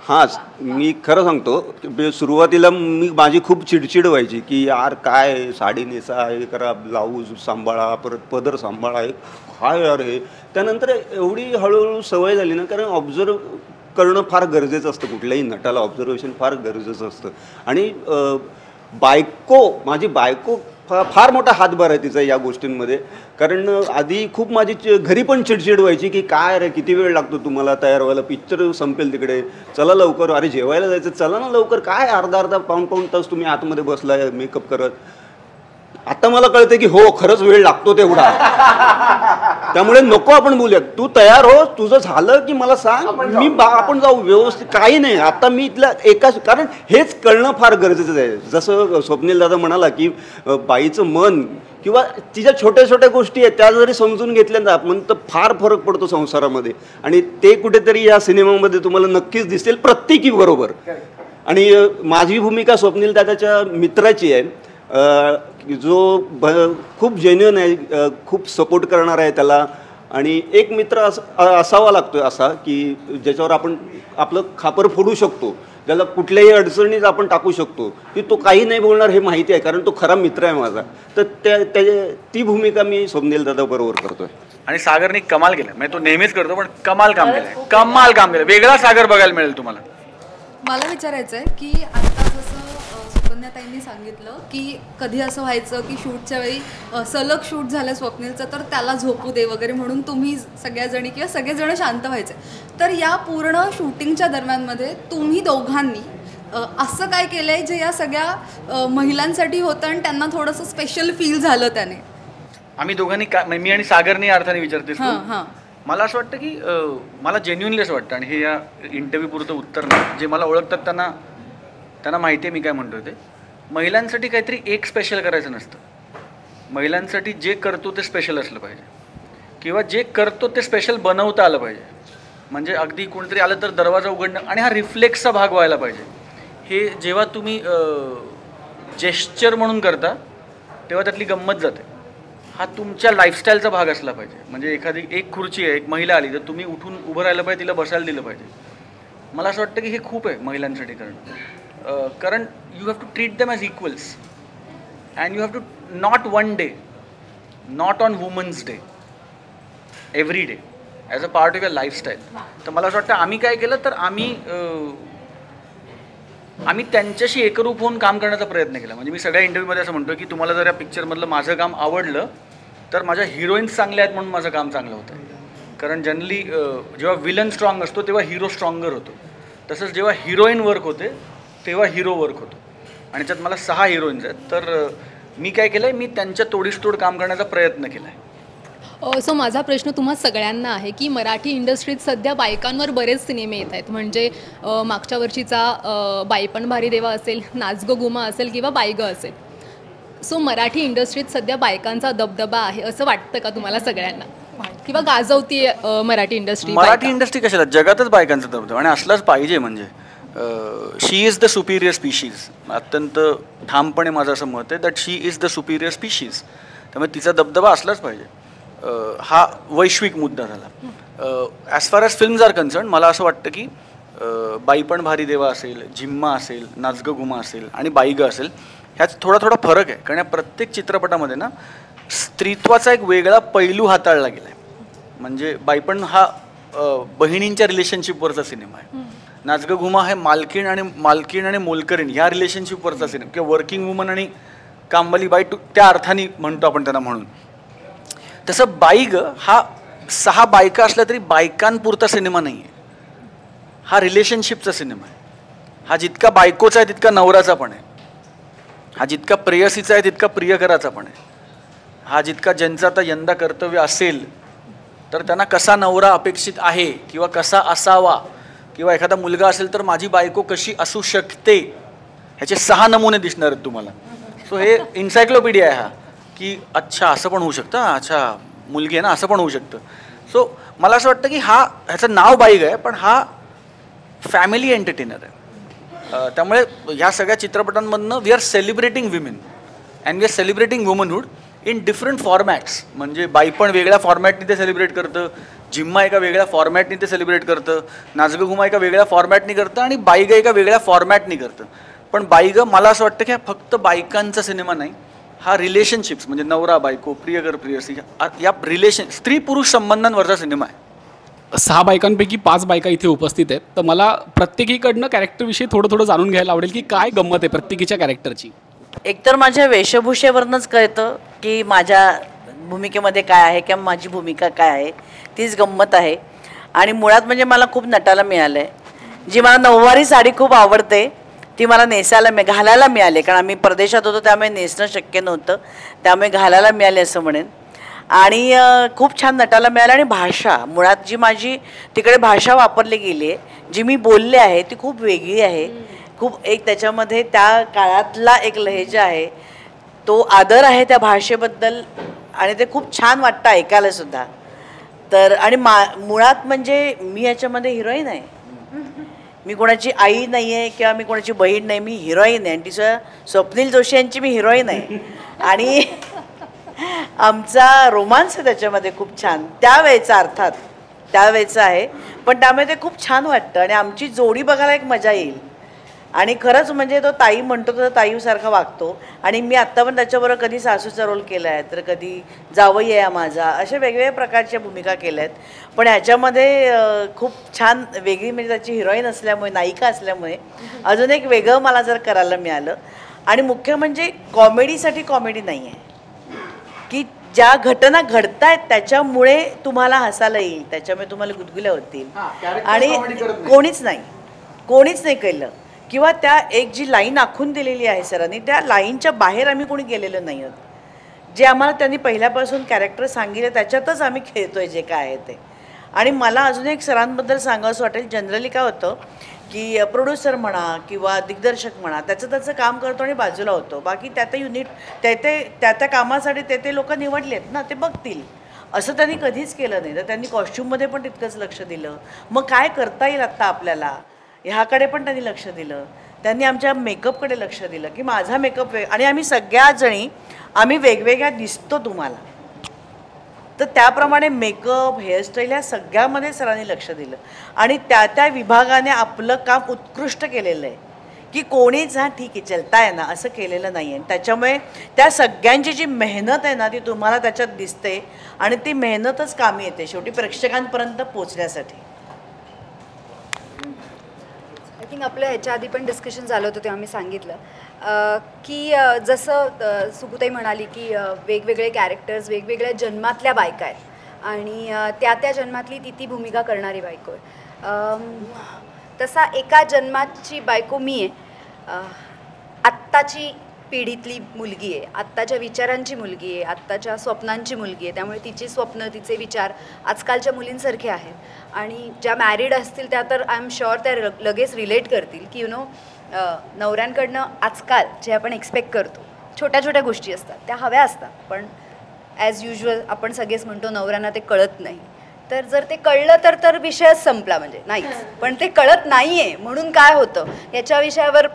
हां, मी खरं सांगतो सुरुवातीला माझी खूप चिडचिड व्हायची की यार काय साडी नेसा, हे करा, ब्लाऊज सांभाळा, परत पदर सांभाळा, काय यार हे. त्यानंतर एवढी हळूहळू सवय झाली ना, कारण ऑब्झर्व करणं फार गरजेचं असतं. कुठल्याही नटाला ऑब्झर्वेशन फार गरजेचं असतं. आणि माझी बायको फार मोठा हातभार आहे तिचा या गोष्टींमध्ये. कारण आधी खूप माझी घरी पण चिडचिड व्हायची की काय रे किती वेळ लागतो तुम्हाला तयार व्हायला, पिक्चर संपेल तिकडे, चला लवकर, अरे जेवायला जायचं, चला ना लवकर, काय अर्धा पाऊण तास तुम्ही आतमध्ये बसलाय मेकअप करत. आता मला कळतं की हो खरंच वेळ लागतो तेवढा. त्यामुळे नको आपण बोलूया, तू तयार हो, तुझं झालं की मला सांग, आपण जाऊ व्यवस्थित. काही नाही आता मी इथला कारण हेच कळणं फार गरजेचं आहे. जसं स्वप्नील दादा म्हणाला की बाईचं मन किंवा तिच्या छोट्या छोट्या गोष्टी आहेत त्या जरी समजून घेतल्या ना आपण तर फार फरक पडतो संसारामध्ये. आणि ते कुठेतरी या सिनेमामध्ये तुम्हाला नक्कीच दिसेल प्रत्येकी बरोबर. आणि माझी भूमिका स्वप्नील दादाच्या मित्राची आहे जो खूप जेन्युइन आहे, खूप सपोर्ट करणार आहे त्याला. आणि एक मित्र असावा लागतो असा की ज्याच्यावर आपण आपलं खापर फोडू शकतो, ज्याला कुठल्याही अडचणीत आपण टाकू शकतो, की तो काही नाही बोलणार हे माहिती आहे कारण तो खरा मित्र आहे माझा. तर ती भूमिका मी स्वप्नील दादा बरोबर करतोय. आणि सागरने कमाल केलं, म्हणजे तो नेहमीच करतो पण कमाल काम केलं. वेगळा सागर बघायला मिळेल तुम्हाला. मला विचारायचं आहे की आता जसं स्वप्न्याताईंनी सांगितलं की कधी असं व्हायचं की शूटच्या वेळी सलग शूट झालं स्वप्नीलचं तर त्याला झोपू दे वगैरे म्हणून तुम्ही सगळ्याजणी किंवा सगळेजण शांत व्हायचे. तर या पूर्ण शूटिंगच्या दरम्यानमध्ये तुम्ही दोघांनी असं काय केलंय जे या सगळ्या महिलांसाठी होतं आणि त्यांना थोडंसं स्पेशल फील झालं त्याने? आम्ही दोघांनी मी आणि सागरनी अर्थाने विचारतेस मला असं वाटतं की मला जेन्युइनली असं वाटतं, आणि हे या इंटरव्ह्यू पुरतं उत्तर नाही, जे मला ओळखतात त्यांना माहिती आहे मी काय म्हणतोय ते. महिलांसाठी काहीतरी एक स्पेशल करायचं नसतं. महिलांसाठी जे करतो ते स्पेशल असलं पाहिजे किंवा जे करतो ते स्पेशल बनवता आलं पाहिजे. म्हणजे अगदी कोणतरी आलं तर दरवाजा उघडणं आणि हा रिफ्लेक्सचा भाग व्हायला पाहिजे. हे जेव्हा तुम्ही जेस्चर म्हणून करता तेव्हा त्यातली गंमत जाते. हा तुमच्या लाईफस्टाईलचा भाग असला पाहिजे. म्हणजे एक खुर्ची आहे, एक महिला आली तर तुम्ही उठून उभं राहिलं पाहिजे, तिला बसायला दिलं पाहिजे. मला असं वाटतं की हे खूप आहे महिलांसाठी करणं. कारण you have to treat them as equals and you have to not one day, not on women's day, every day as a part of your lifestyle. तर मला असं वाटतं आम्ही काय केलं तर आम्ही त्यांच्याशी एकरूप होऊन काम करण्याचा प्रयत्न केला. म्हणजे मी सगळ्या इंटरव्ह्यूमध्ये असं म्हणतो की तुम्हाला जर या पिक्चरमधलं माझं काम आवडलं तर माझ्या हिरोईन्स चांगल्या आहेत म्हणून माझं काम चांगलं होतं. कारण जनरली जेव्हा विलन स्ट्रॉंग असतो तेव्हा हिरो स्ट्रॉंगर होतो. तसंच जेव्हा हिरोईन वर्क होते तेव्हा हिरो वर्क होतो. आणि त्यात मला 6 हिरोईन्स आहेत. तर मी काय केलं आहे, मी त्यांच्या तोडीसतोड काम करण्याचा प्रयत्न केला आहे. सो माझा प्रश्न तुम्हा सगळ्यांना आहे की मराठी इंडस्ट्रीत सध्या बायकांवर बरेच सिनेमे येत आहेत. म्हणजे मागच्या वर्षीचा बाई पण भारी देवा असेल, नाच गं घुमा असेल किंवा बाई गं असेल. सो मराठी इंडस्ट्रीत सध्या बायकांचा दबदबा आहे असं वाटतं का तुम्हाला सगळ्यांना, किंवा गाजवती मराठी इंडस्ट्री? मराठी इंडस्ट्री कशाला, जगातच बायकांचा दबदबा आणि असलाच पाहिजे. म्हणजे शी इज द सुपिरियर स्पीशीज. अत्यंत ठामपणे माझं असं मत आहे that she is the Superior species. त्यामुळे तिचा दबदबा असलाच पाहिजे. हा वैश्विक मुद्दा झाला. As far as films R concern मला असं वाटतं की बाई पण भारी देवा असेल, झिम्मा असेल, नाच गं घुमा असेल आणि बाई गं असेल, ह्यात थोडा फरक आहे. कारण या प्रत्येक चित्रपटामध्ये ना स्त्रीत्वाचा एक वेगळा पैलू हाताळला गेला आहे. म्हणजे बाईपण हा बहिणींच्या रिलेशनशिपवरचा सिनेमा आहे. नाच गं घुमा हे मालकीण आणि मोलकरीण ह्या रिलेशनशिपवरचा सिनेमा किंवा वर्किंग वुमन आणि कामवाली बाई त्या अर्थाने म्हणतो आपण त्यांना. म्हणून तसं बाई ग हा 6 बायका असल्या तरी बायकांपुरता सिनेमा नाही आहे. हा रिलेशनशिपचा सिनेमा आहे. हा जितका बायकोचा आहे तितका नवराचा पण आहे. हा जितका प्रेयसीचा आहे तितका प्रियकराचा पण आहे. हा जितका ज्यांचं आता यंदा कर्तव्य असेल तर त्यांना कसा नवरा अपेक्षित आहे किंवा कसा असावा किंवा एखादा मुलगा असेल तर माझी बायको कशी असू शकते ह्याचे 6 नमुने दिसणार आहेत तुम्हाला. सो हे इन्सायक्लोपीडिया आहे हा की अच्छा असं पण होऊ शकतं, अच्छा मुलगी आहे ना असं पण होऊ शकतं. सो मला असं वाटतं की ह्याचं नाव बाईग आहे पण हा फॅमिली एंटरटेनर आहे. त्यामुळे ह्या सगळ्या चित्रपटांमधनं we are celebrating women and we are celebrating womanhood in different formats. म्हणजे बाई पण वेगळ्या फॉर्मॅटनी ते सेलिब्रेट करतं, जिम्मा एका वेगळ्या फॉर्मॅटनी ते सेलिब्रेट करतं, नाचगं घुमा एका वेगळ्या फॉर्मॅटनी करतं आणि बाईग एका वेगळ्या फॉर्मॅटनी करतं. पण बाईग मला असं वाटतं की हा फक्त बायकांचा सिनेमा नाही, हा रिलेशनशिप्स म्हणजे नवरा बायको प्रियकर प्रियसी या रिलेशन स्त्री पुरुष संबंधांवरचा सिनेमा आहे. 6 बायकांपैकी 5 बायका इथे उपस्थित आहेत. तर मला प्रत्येकीकडनं कॅरेक्टरविषयी थोडं जाणून घ्यायला आवडेल की काय गंमत आहे प्रत्येकीच्या कॅरेक्टरची. एकतर माझ्या वेशभूषेवरनंच कळतं की माझ्या भूमिकेमध्ये काय आहे किंवा माझी भूमिका काय आहे, तीच गंमत आहे. आणि मुळात म्हणजे मला खूप नटायला मिळालं आहे. जी मला नऊवारी साडी खूप आवडते ती मला घालायला मिळाली. कारण आम्ही परदेशात होतो त्यामुळे नेसणं शक्य नव्हतं, त्यामुळे घालायला मिळाले असं म्हणेन. आणि खूप छान नटायला मिळालं. आणि भाषा मुळात जी माझी तिकडे भाषा वापरली गेली आहे, जी मी बोलले आहे ती खूप वेगळी आहे. खूप एक त्याच्यामध्ये त्या काळातला एक लहेजा आहे, तो आदर आहे त्या भाषेबद्दल आणि ते खूप छान वाटतं ऐकायला सुद्धा. तर आणि मुळात म्हणजे मी याच्यामध्ये हिरोईन आहे. मी कोणाची आई नाही आहे किंवा मी कोणाची बहीण नाही, मी हिरोईन आहे. आणि तिचं स्वप्नील जोशी यांची मी हिरोईन आहे. आणि आमचा रोमांस आहे त्याच्यामध्ये खूप छान त्यावेळेचा, अर्थात त्यावेळेचा आहे, पण त्यामुळे ते खूप छान वाटतं. आणि आमची जोडी बघायला एक मजा येईल. आणि खरंच म्हणजे तो ताई म्हणतो तर ताईसारखा वागतो. आणि मी आत्ता पण त्याच्याबरोबर कधी सासूचा रोल केला आहे, तर कधी जावई आहे माझा, अशा वेगवेगळ्या प्रकारच्या भूमिका केल्या आहेत. पण ह्याच्यामध्ये खूप छान वेगळी म्हणजे त्याची हिरोईन असल्यामुळे, नायिका असल्यामुळे अजून एक वेगळं मला जर करायला मिळालं. आणि मुख्य म्हणजे कॉमेडीसाठी कॉमेडी नाही आहे की ज्या घटना घडत आहेत त्याच्यामुळे तुम्हाला हसायला येईल, त्याच्यामुळे तुम्हाला गुदगुल्या होतील. आणि कोणीच नाही केलं किंवा त्या एक जी लाईन आखून दिलेली आहे सरांनी, त्या लाईनच्या बाहेर आम्ही कोणी गेलेलं नाही आहोत. जे आम्हाला त्यांनी पहिल्यापासून कॅरेक्टर सांगितलं त्याच्यातच आम्ही खेळतोय जे काय आहे ते. आणि मला अजून एक सरांबद्दल सांगावंसं वाटेल. जनरली काय होतं की प्रोड्युसर म्हणा किंवा दिग्दर्शक म्हणा त्याचं काम करतो आणि बाजूला होतो. बाकी त्या युनिट त्या कामासाठी ते लोक निवडले आहेत ना, ते बघतील. असं त्यांनी कधीच केलं नाही. तर त्यांनी कॉस्ट्यूममध्ये पण तितकंच लक्ष दिलं. मग काय करता येईल आत्ता आपल्याला ह्याकडे पण त्यांनी लक्ष दिलं. त्यांनी आमच्या मेकअपकडे लक्ष दिलं की माझा मेकअप आणि आम्ही सगळ्याजणी आम्ही वेगवेगळ्या दिसतो तुम्हाला, तर त्याप्रमाणे मेकअप हेअरस्टाईल ह्या सगळ्यामध्ये सरांनी लक्ष दिलं. आणि त्या विभागाने आपलं काम उत्कृष्ट केलेलं आहे की कोणीच ठीक आहे चलता आहे ना असं केलेलं नाही आहे. त्याच्यामुळे त्या सगळ्यांची जी मेहनत आहे ना ती तुम्हाला त्याच्यात दिसते आणि ती मेहनतच कामी येते शेवटी प्रेक्षकांपर्यंत पोचण्यासाठी. आय थिंक आपलं ह्याच्या आधी पण डिस्कशन झालं होतं तेव्हा मी सांगितलं की जसं सुकुताई म्हणाली की वेगवेगळे कॅरेक्टर्स वेगवेगळ्या जन्मातल्या बायका आहेत आणि त्या जन्मातली ती भूमिका करणारी बायको आहे. तसा एका जन्माची बायको मी आहे, आत्ताची पिढीतली मुलगी आहे, आत्ताच्या विचारांची मुलगी आहे, आत्ताच्या स्वप्नांची मुलगी आहे. त्यामुळे तिची स्वप्न तिचे विचार आजकालच्या मुलींसारखे आहेत. आणि ज्या मॅरिड असतील त्या तर आय एम शुअर त्या लगेच रिलेट करतील की नवऱ्यांकडनं आजकाल जे आपण एक्सपेक्ट करतो छोट्या छोट्या गोष्टी असतात त्या हव्या असतात, पण ॲज युजल आपण सगळेच म्हणतो नवऱ्यांना ते कळत नाही. तर जर ते कळलं तर विषयच संपला म्हणजे नाहीच. पण ते कळत नाही आहे म्हणून काय होतं याच्या विषयावर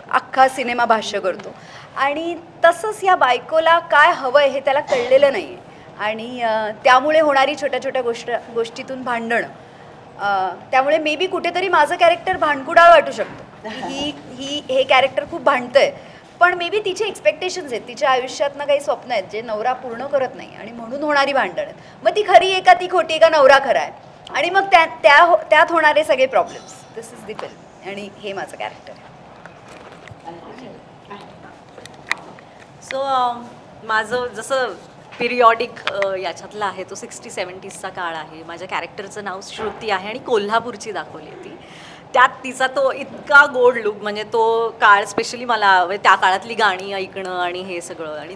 अख्खा सिनेमा भाष्य करतो. आणि तसंच या बायकोला काय हवं आहे हे त्याला कळलेलं नाही आहे. आणि त्यामुळे होणारी छोट्या छोट्या गोष्टीतून भांडणं, त्यामुळे मे बी कुठेतरी माझं कॅरेक्टर भांडकुडाळ वाटू शकतं. हे कॅरेक्टर खूप भांडतंय, पण मे बी तिचे एक्सपेक्टेशन्स आहेत, तिच्या आयुष्यातनं काही स्वप्न आहेत जे नवरा पूर्ण करत नाही आणि म्हणून होणारी भांडण आहेत. मग ती खरी आहे का ती खोटी आहे का नवरा खरा आहे, आणि मग त्यात होणारे सगळे problems. This is the film आणि हे माझं कॅरेक्टर आहे. सो माझं जसं पिरियॉडिक याच्यातलं आहे तो 60-70sचा काळ आहे. माझ्या कॅरेक्टरचं नाव श्रुती आहे आणि कोल्हापूरची दाखवली ती. त्यात तिचा तो इतका गोड लुक, म्हणजे तो काळ स्पेशली मला त्या काळातली गाणी ऐकणं आणि हे सगळं, आणि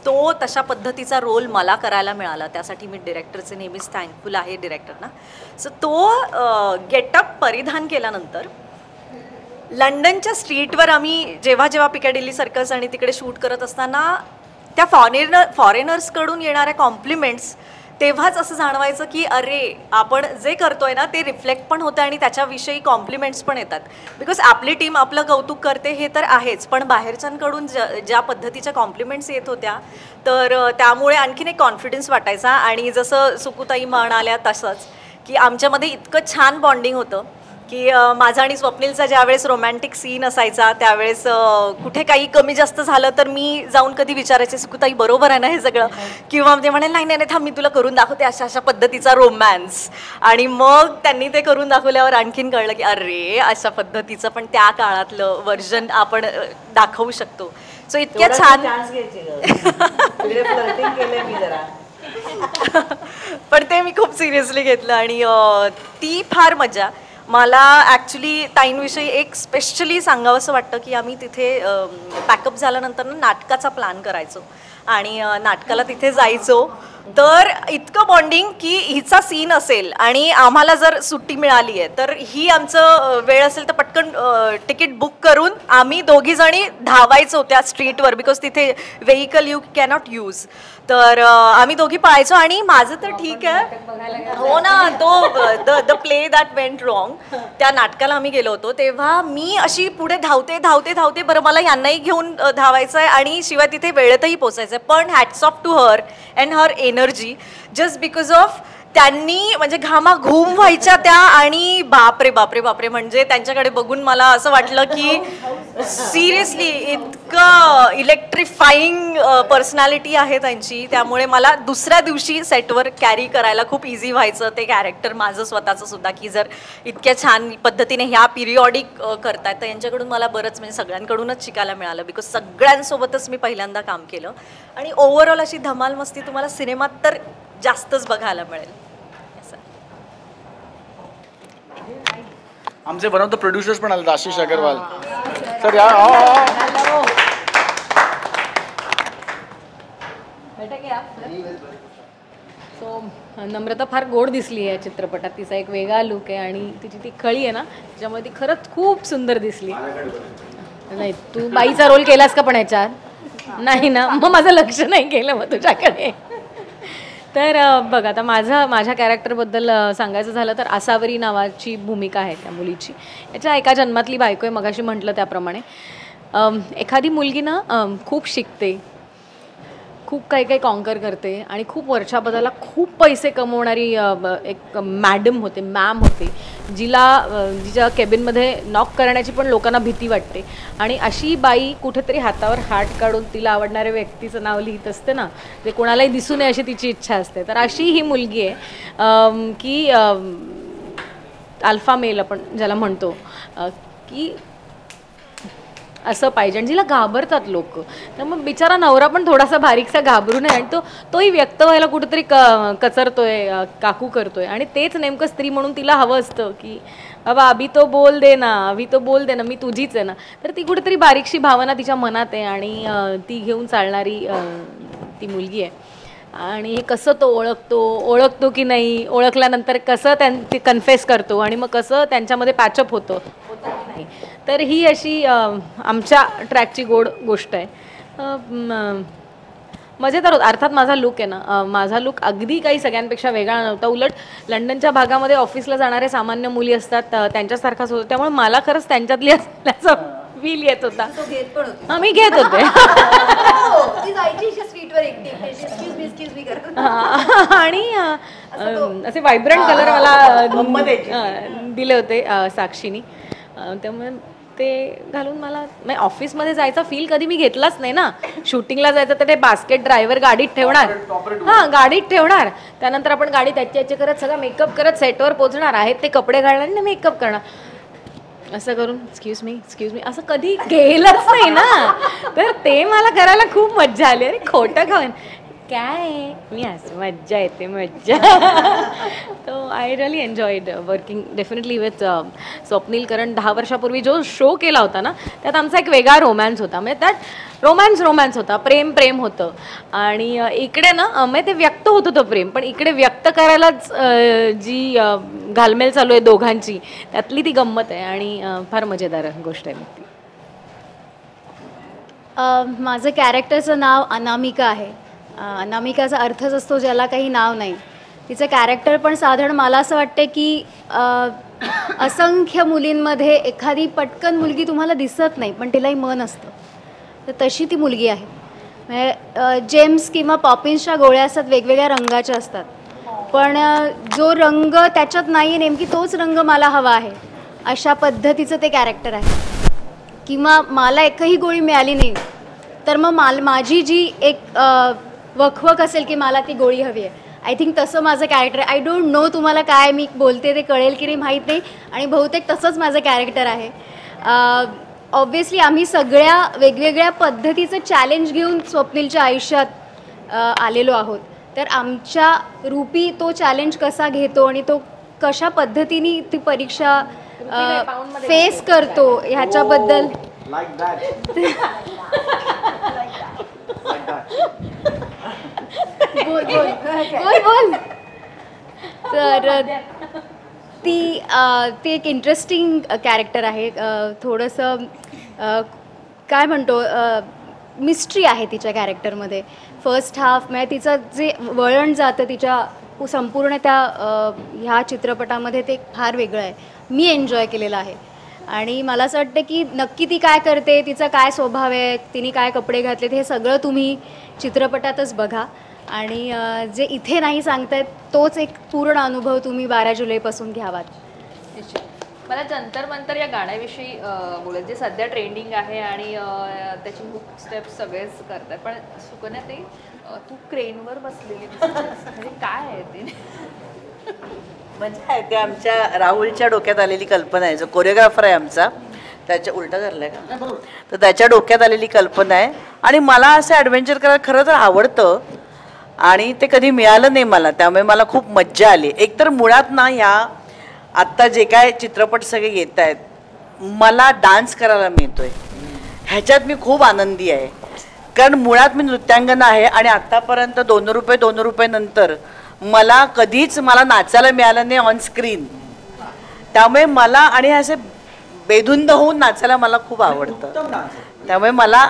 तो तशा पद्धतीचा रोल मला करायला मिळाला. त्यासाठी मी डिरेक्टरचे नेहमीच थँकफुल आहे डिरेक्टरना. सो तो गेटअप परिधान केल्यानंतर लंडनच्या स्ट्रीटवर आम्ही जेव्हा पिकॅडिली सर्कस आणि तिकडे शूट करत असताना त्या फॉरेनर्सकडून येणाऱ्या कॉम्प्लिमेंट्स तेव्हाच असं जाणवायचं की अरे आपण जे करतोय ना ते रिफ्लेक्ट पण होतं आणि त्याच्याविषयी कॉम्प्लिमेंट्स पण येतात. बिकॉज आपली टीम आपलं कौतुक करते हे तर आहेच, पण बाहेरच्यांकडून ज्या पद्धतीच्या कॉम्प्लिमेंट्स येत होत्या तर त्यामुळे आणखीन एक कॉन्फिडन्स वाटायचा. आणि जसं सुकुताई म्हणाल्या तसंच की आमच्यामध्ये इतकं छान बॉन्डिंग होतं की माझा आणि स्वप्नीलचा ज्यावेळेस रोमॅन्टिक सीन असायचा त्यावेळेस कुठे काही कमी जास्त झालं तर मी जाऊन कधी विचारायचे सुकुताई बरोबर आहे ना हे सगळं, किंवा ते म्हणे नाही नाही थांब मी तुला करून दाखवते अशा पद्धतीचा रोमॅन्स. आणि मग त्यांनी ते करून दाखवल्यावर आणखीन कळलं की अरे अशा पद्धतीचं पण त्या काळातलं व्हर्जन आपण दाखवू शकतो. सो इतक्या छान पण ते मी खूप सिरियसली घेतलं आणि ती फार मजा. मला ॲक्च्युली ताईंविषयी एक स्पेशली सांगावंसं वाटतं की आम्ही तिथे पॅकअप झाल्यानंतर ना नाटकाचा प्लॅन करायचो आणि नाटकाला तिथे जायचो. तर इतकं बॉन्डिंग की हिचा सीन असेल आणि आम्हाला जर सुट्टी मिळाली आहे तर ही आमचं वेळ असेल तर पटकन तिकीट बुक करून आम्ही दोघीजणी धावायचो त्या स्ट्रीटवर, बिकॉज तिथे व्हेकल यू कॅनॉट यूज. तर आम्ही दोघी पळायचो आणि माझं तर ठीक आहे हो ना, तो the play that went wrong त्या नाटकाला आम्ही गेलो होतो तेव्हा मी अशी पुढे धावते बरं मला यांनाही घेऊन धावायचं आहे आणि शिवाय तिथे वेळेतही पोचायचं आहे. पण hats off to her and her energy just because of त्यांनी म्हणजे घामाघूम व्हायच्या त्या आणि बापरे बापरे बापरे म्हणजे त्यांच्याकडे बघून मला असं वाटलं की सिरियसली इतकं इलेक्ट्रिफाईंग पर्सनॅलिटी आहे त्यांची. त्यामुळे मला दुसऱ्या दिवशी सेटवर कॅरी करायला खूप इझी व्हायचं ते कॅरेक्टर माझं स्वतःचं सुद्धा, की जर इतक्या छान पद्धतीने ह्या पिरियॉडिक करतायत तर यांच्याकडून मला बरंच म्हणजे सगळ्यांकडूनच शिकायला मिळालं. बिकॉज सगळ्यांसोबतच मी पहिल्यांदा काम केलं आणि ओव्हरऑल अशी धमाल मस्ती तुम्हाला सिनेमात तर जास्तच बघायला मिळेल. आमचे वन ऑफ द प्रोड्युसर्स पण आले आशिष अग्रवाल सर या. सो नम्रता फार गोड दिसली आहे चित्रपटात. तिचा एक वेगळा लुक आहे आणि तिची ती खळी आहे ना त्याच्यामुळे ती खरंच खूप सुंदर दिसली. नाही तू बाईचा रोल केलास का पण ह्याच्यात नाही ना, मग माझं लक्ष नाही गेलं मग तुझ्याकडे. तर बघ आता माझ्या कॅरेक्टरबद्दल सांगायचं झालं तर आसावरी नावाची भूमिका आहे त्या मुलीची. याच्या एका जन्मातली बायको आहे, मगाशी म्हटलं त्याप्रमाणे. एखादी मुलगी ना खूप शिकते, खूप काही कॉन्कर करते आणि खूप वर्षाबद्दला खूप पैसे कमवणारी एक मॅडम होते, मॅम होते, जिच्या केबिनमध्ये नॉक करण्याची पण लोकांना भीती वाटते. आणि अशी बाई कुठेतरी हातावर हात काढून तिला आवडणाऱ्या व्यक्तीचं नाव लिहित असते ना, ते कोणालाही दिसू नये अशी तिची इच्छा असते. तर अशी ही मुलगी आहे की अल्फा मेल आपण ज्याला म्हणतो की असं पाहिजे आणि जिला घाबरतात लोक. तर मग बिचारा नवरा पण थोडासा बारीकसा घाबरू नये आणि तोही व्यक्त व्हायला कुठेतरी कचरतोय, काकू करतोय. आणि तेच नेमकं स्त्री म्हणून तिला हवं असतं की बाबा अभि तो बोल दे ना, मी तुझीच आहे ना. तर ती कुठेतरी बारीकशी भावना तिच्या मनात आहे आणि ती घेऊन चालणारी ती मुलगी आहे. आणि हे कसं तो ओळखतो की नाही, ओळखल्यानंतर कसं ते कन्फेस करतो आणि मग कसं त्यांच्यामध्ये पॅचअप होतं नाही. तर ही अशी आमच्या ट्रॅकची गोड गोष्ट आहे. मजेदार होत. अर्थात माझा लुक आहे ना, माझा लुक अगदी काही सगळ्यांपेक्षा वेगळा नव्हता. उलट लंडनच्या भागामध्ये ऑफिसला जाणारे सामान्य मुली असतात त्यांच्यासारखाच होतो. त्यामुळे मला खरंच त्यांच्यातली असल्याचा फील येत होता. हा मी घेत होते आणि असे व्हायब्रंट कलर मला दिले होते साक्षीनी. त्यामुळे ते घालून मला म्हणजे ऑफिसमध्ये जायचा फील कधी मी घेतलाच नाही ना. शूटिंगला जायचं तर ते बास्केट ड्रायव्हर गाडीत ठेवणार, हां गाडीत ठेवणार, त्यानंतर आपण गाडी त्याचे करत सगळं मेकअप करत सेटवर पोहोचणार आहेत, ते कपडे घालणार आणि मेकअप करणार, असं करून एक्सक्यूज मी असं कधी गेलंच नाही ना. तर ते मला करायला खूप मज्जा आली. अरे खोटं खाऊन काय मी असं मज्जा येते मज्जा. तो I really enjoyed working definitely with Swapnil. कारण 10 वर्षापूर्वी जो शो केला होता ना त्यात आमचा एक वेगळा रोमॅन्स होता. म्हणजे त्यात रोमॅन्स होता, प्रेम होतं. आणि इकडे ना म्हणजे ते व्यक्त होत होतं प्रेम, पण इकडे व्यक्त करायलाच जी घालमेल चालू आहे दोघांची त्यातली ती गंमत आहे आणि फार मजेदार गोष्ट आहे ती. माझं कॅरेक्टरचं नाव अनामिका आहे. अनामिकाचा अर्थच असतो ज्याला काही नाव नाही. तिचं कॅरेक्टर पण साधारण मला असं वाटते की असंख्य मुलींमध्ये एखादी पटकन मुलगी तुम्हाला दिसत नाही पण तिलाही मन असतं, तर तशी ती मुलगी आहे. म्हणजे जेम्स किंवा पॉपिन्सच्या गोळ्या असतात, वेगवेगळ्या रंगाच्या असतात, पण जो रंग त्याच्यात नाही आहे नेमकी तोच रंग मला हवा आहे अशा पद्धतीचं ते कॅरेक्टर आहे. किंवा मला एकही गोळी मिळाली नाही तर मग माझी जी एक वखवक असेल की मला ती गोळी हवी आहे, आय थिंक तसं माझं कॅरेक्टर आहे. आय डोंट नो तुम्हाला काय मी बोलते ते कळेल की नाही माहीत नाही, आणि बहुतेक तसंच माझं कॅरेक्टर आहे. ऑब्व्हियसली आम्ही सगळ्या वेगवेगळ्या पद्धतीचं चॅलेंज घेऊन स्वप्नीलच्या आयुष्यात आलेलो आहोत. तर आमच्या रूपी तो चॅलेंज कसा घेतो आणि तो कशा पद्धतीने ती परीक्षा फेस करतो ह्याच्याबद्दल बोल. तर ती एक इंटरेस्टिंग कॅरेक्टर आहे. थोडंसं काय म्हणतो मिस्ट्री आहे तिच्या कॅरेक्टरमध्ये. फर्स्ट हाफ म्हणजे तिचं जे वळण जातं तिच्या संपूर्ण त्या ह्या चित्रपटामध्ये ते फार वेगळं आहे. मी एन्जॉय केलेलं आहे आणि मला असं वाटतं की नक्की ती काय करते, तिचा काय स्वभाव आहे, तिने काय कपडे घातलेत, हे सगळं तुम्ही चित्रपटातच बघा. आणि जे इथे नाही सांगतायत तोच एक पूर्ण अनुभव तुम्ही 12 जुलैपासून घ्यावात. मला जंतर मंतर या गाण्याविषयी बोलायचं जे सध्या ट्रेंडिंग आहे आणि त्याची हुक स्टेप्स सगळेच करतात, पण सुकन्या ते तू क्रेनवर बसलेली म्हणजे काय आहे ते? मजा आहे. ते आमच्या राहुलच्या डोक्यात आलेली कल्पना आहे. जो कोरिओग्राफर आहे आमचा त्याच्या उलटा धरलाय का, तर त्याच्या डोक्यात आलेली कल्पना आहे. आणि मला असं ॲडव्हेंचर करायला खरं तर आवडतं आणि ते कधी मिळालं नाही मला, त्यामुळे मला खूप मज्जा आली. एकतर मुळात ना ह्या आत्ता जे काय चित्रपट सगळे येत आहेत मला डान्स करायला मिळतोय, ह्याच्यात मी खूप आनंदी आहे. कारण मुळात मी नृत्यांगना आहे आणि आत्तापर्यंत 2 रुपये नंतर मला कधीच नाचायला मिळालं नाही ऑन स्क्रीन. त्यामुळे मला आणि असे बेधुंद होऊन नाचायला मला खूप आवडतं. त्यामुळे मला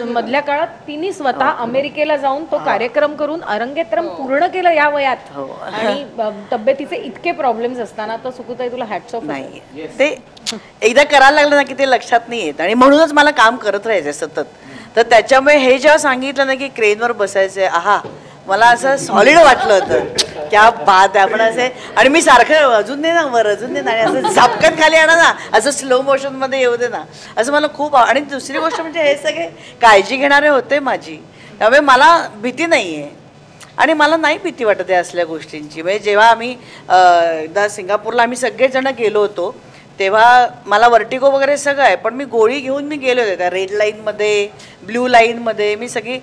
मधल्या काळात तिने स्वतः अमेरिकेला जाऊन तो कार्यक्रम करून अरंगेत्रम पूर्ण केलं या वयात. आणि तब्येतीचे इतके प्रॉब्लेम्स असताना तर सुकुताई तुला हॅट्स ऑफ. नाही ते एकदा करायला लागलं ना की ते लक्षात नाही येत आणि म्हणूनच मला काम करत राहायचं सतत. तर त्याच्यामुळे हे जेव्हा सांगितलं ना की क्रेनवर बसायचंय, आहा मला असं सॉलिड वाटलं होतं क्या बात आहे. आपण असे आणि मी सारखं अजून दे ना वर, अजून दे ना, आणि असं झापकन खाली आणा ना, असं स्लो मोशनमध्ये येऊ दे ना, असं मला खूप. आणि दुसरी गोष्ट म्हणजे हे सगळे काळजी घेणारे होते माझी, त्यामुळे मला भीती नाही आहे आणि मला नाही भीती वाटत आहे असल्या गोष्टींची. म्हणजे जेव्हा आम्ही एकदा सिंगापूरला आम्ही सगळेजण गेलो होतो तेव्हा मला वर्टिगो वगैरे सगळं आहे, पण मी गोळी घेऊन मी गेले होते त्या रेड लाईनमध्ये, ब्ल्यू लाईनमध्ये. मी सगळी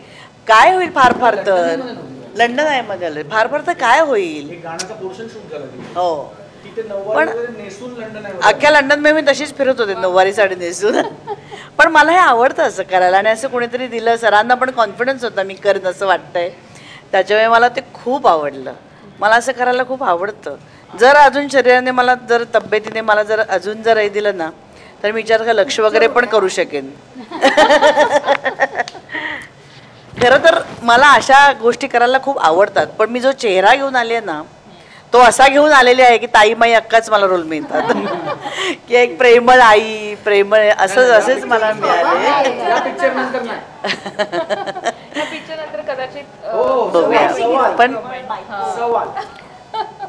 काय होईल फार फार तर लंडन आहे मध्ये, फार फार तर काय होईल. हो पण अख्ख्या लंडनमध्ये मी तशीच फिरत होते नऊवारी साडी नेसून. पण मला हे आवडतं असं करायला आणि असं कोणीतरी दिलं, सरांना पण कॉन्फिडन्स होता मी करेन असं वाटतंय, त्याच्यामुळे मला ते खूप आवडलं. मला असं करायला खूप आवडतं. जर अजून शरीराने मला जर तब्येतीने मला जर अजून जर हे दिलं ना तर मी विचार लक्ष वगैरे पण करू शकेन. खरं तर मला अशा गोष्टी करायला खूप आवडतात, पण मी जो चेहरा घेऊन आले ना तो असा घेऊन आलेले आहे की ताई माई अक्काच मला रोल मिळतात. की एक प्रेमळ आई, प्रेमळ असेच मला मिळाले. पण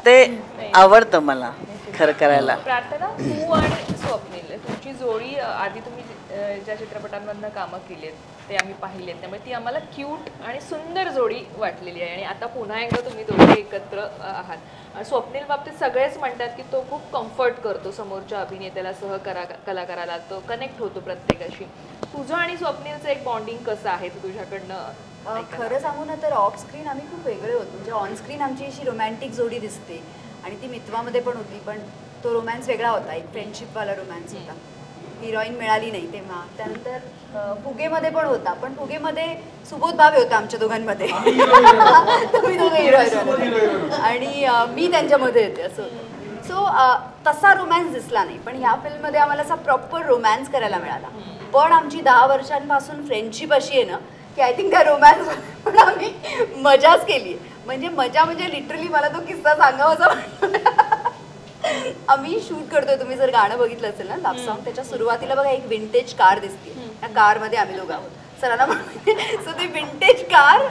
ते आवडतं मला. खरं करायला. प्रार्थना, तू आणि स्वप्नील तुमची जोडी आधी तुम्ही ज्या चित्रपटांमधनं कामं केली आहेत ते आम्ही पाहिलेत, त्यामुळे ती आम्हाला क्यूट आणि सुंदर जोडी वाटलेली आहे. आणि आता पुन्हा एकदा तुम्ही दोघे एकत्र आहात. स्वप्नील बाबतीत सगळेच म्हणतात की तो खूप कम्फर्ट करतो समोरच्या अभिनेत्याला, कलाकाराला, तो कनेक्ट होतो प्रत्येकाशी. तुझं आणि स्वप्नीलचं एक बॉन्डिंग कसं आहे ते तुझ्याकडनं? खरं सांगू ना तर ऑफ स्क्रीन आम्ही खूप वेगळे होतो. म्हणजे ऑन स्क्रीन आमची अशी रोमॅन्टिक जोडी दिसते आणि ती मित्वामध्ये पण होती, पण तो रोमॅन्स वेगळा होता, एक फ्रेंडशिपवाला रोमॅन्स होता. हिरोईन मिळाली नाही तेव्हा. त्यानंतर फुगेमध्ये पण होता, पण फुगेमध्ये सुबोध भावे होता आमच्या दोघांमध्ये. तुम्ही दोघे हिरो आणि मी त्यांच्यामध्ये येते असं. सो तसा रोमॅन्स दिसला नाही, पण ह्या फिल्ममध्ये आम्हाला असा प्रॉपर रोमॅन्स करायला मिळाला. पण आमची 10 वर्षांपासून फ्रेंडशिप अशी आहे ना की आय थिंक त्या रोमॅन्स पण आम्ही मजाच केली आहे. म्हणजे लिटरली मला तो किस्सा सांगावाचा वाटतो. आम्ही शूट करतोय, तुम्ही जर गाणं बघितलं असेल ना लव्ह सॉन्ग, त्याच्या सुरुवातीला बघा एक विंटेज कार दिसते. त्या कारमध्ये आम्ही दोघं आहोत सरांना. सो ती विंटेज कार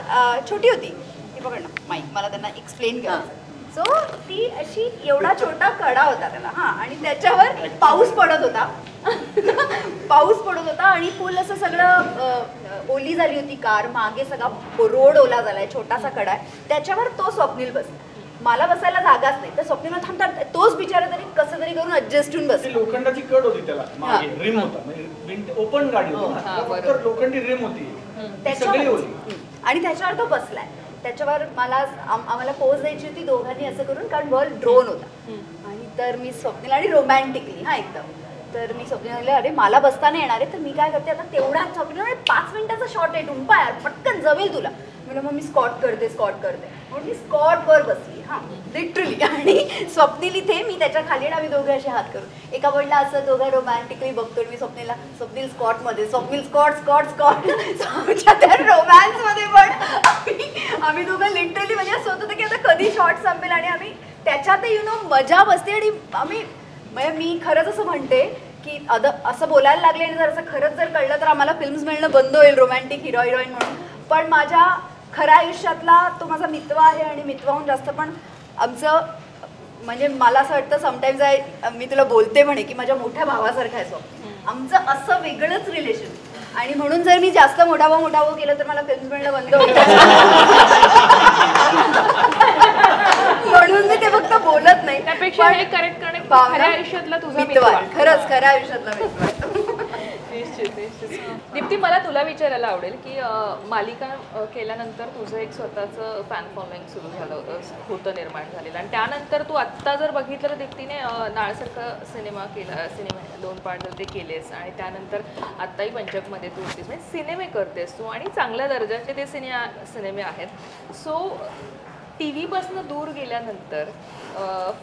छोटी होती, ती पकड ना माईक, मला त्यांना एक्सप्लेन करायचं. सो ती अशी एवढा छोटा कडा होता त्याला, हां, आणि त्याच्यावर पाऊस पडत होता. पाऊस पडत होता आणि फुल असं सगळं ओली झाली होती कार, मागे सगळा रोड ओला झालाय, छोटासा कडा आहे, त्याच्यावर तो स्वप्नील बसला. मला बसायला जागाच नाही, तर स्वप्नीला थांबतात, तोच बिचारा तरी कसं तरी करून ऍडजस्ट होऊन बसला. लोखंडाची कड होती त्याला, मागे रिम होता, म्हणजे ओपन गाडी होती, लोखंडी रिम होती, आणि त्याच्यावर तो बसलाय. त्याच्यावर आम्हाला पोज द्यायची होती दोघांनी असं करून, कारण वर ड्रोन होता. आणि तर मी स्वप्नील आणि रोमॅन्टिकली एकदम, तर मी स्वप्नील म्हणले अरे मला बसता येणार आहे, तर मी काय करते आता तेवढाच स्वप्नील 5 मिनिटाचा शॉट आहे, टुंपा यार पटकन जमेल तुला. म्हणजे मग मी स्कॉट करते म्हणून मी स्कॉटवर बसली, हां लिटरली. आणि स्वप्नील इथे, मी त्याच्या खाली आम्ही दोघे असे हात करून एका बोलला असं दोघं रोमॅन्टिकली बघतो. मी स्वप्नील स्कॉटमध्ये, स्वप्नील स्कॉट त्या रोमॅन्समध्ये पण आम्ही दोघं लिटरली म्हणजे असं होतं की आता कधी शॉट संपेल. आणि आम्ही त्याच्यातही मजा बसते. आणि आम्ही म्हणजे मी खरंच असं म्हणते की असं बोलायला लागले आणि जर असं खरंच जर कळलं तर आम्हाला फिल्म्स मिळणं बंद होईल रोमॅन्टिक हिरोईन म्हणून. पण माझ्या खऱ्या आयुष्यातला तो माझा मित्र आहे, आणि मित्रहून जास्त पण आमचं म्हणजे मला असं वाटतं समटाईम्स मी तुला बोलते म्हणे की माझ्या मोठ्या भावासारखं आहे. आमचं असं वेगळंच रिलेशन, आणि म्हणून जर मी जास्त मोठा भाऊ केलं तर मला फिल्म्स मिळणं बंद होईल. म्हणून मी ते फक्त बोलत नाही. त्यापेक्षा हे करेक्ट करणं खऱ्या आयुष्यातला तुझा मित्र आहे. खरंच खऱ्या आयुष्यातला मित्र. दीप्ती, मला तुला विचारायला आवडेल की मालिका केल्यानंतर तुझं एक स्वतःचं फॅन फॉलोइंग सुरू झालं होतं, निर्माण झालेलं, आणि त्यानंतर तू आत्ता जर बघितलं तर दीप्तीने नाळसारखा सिनेमा केला, 2 पार्ट ते केलेस, आणि त्यानंतर आत्ताही पंचकमध्ये तू होतीस, म्हणजे सिनेमे करतेस तू, आणि चांगल्या दर्जाचे ते सिनेमे आहेत. सो टी व्हीपासून दूर गेल्यानंतर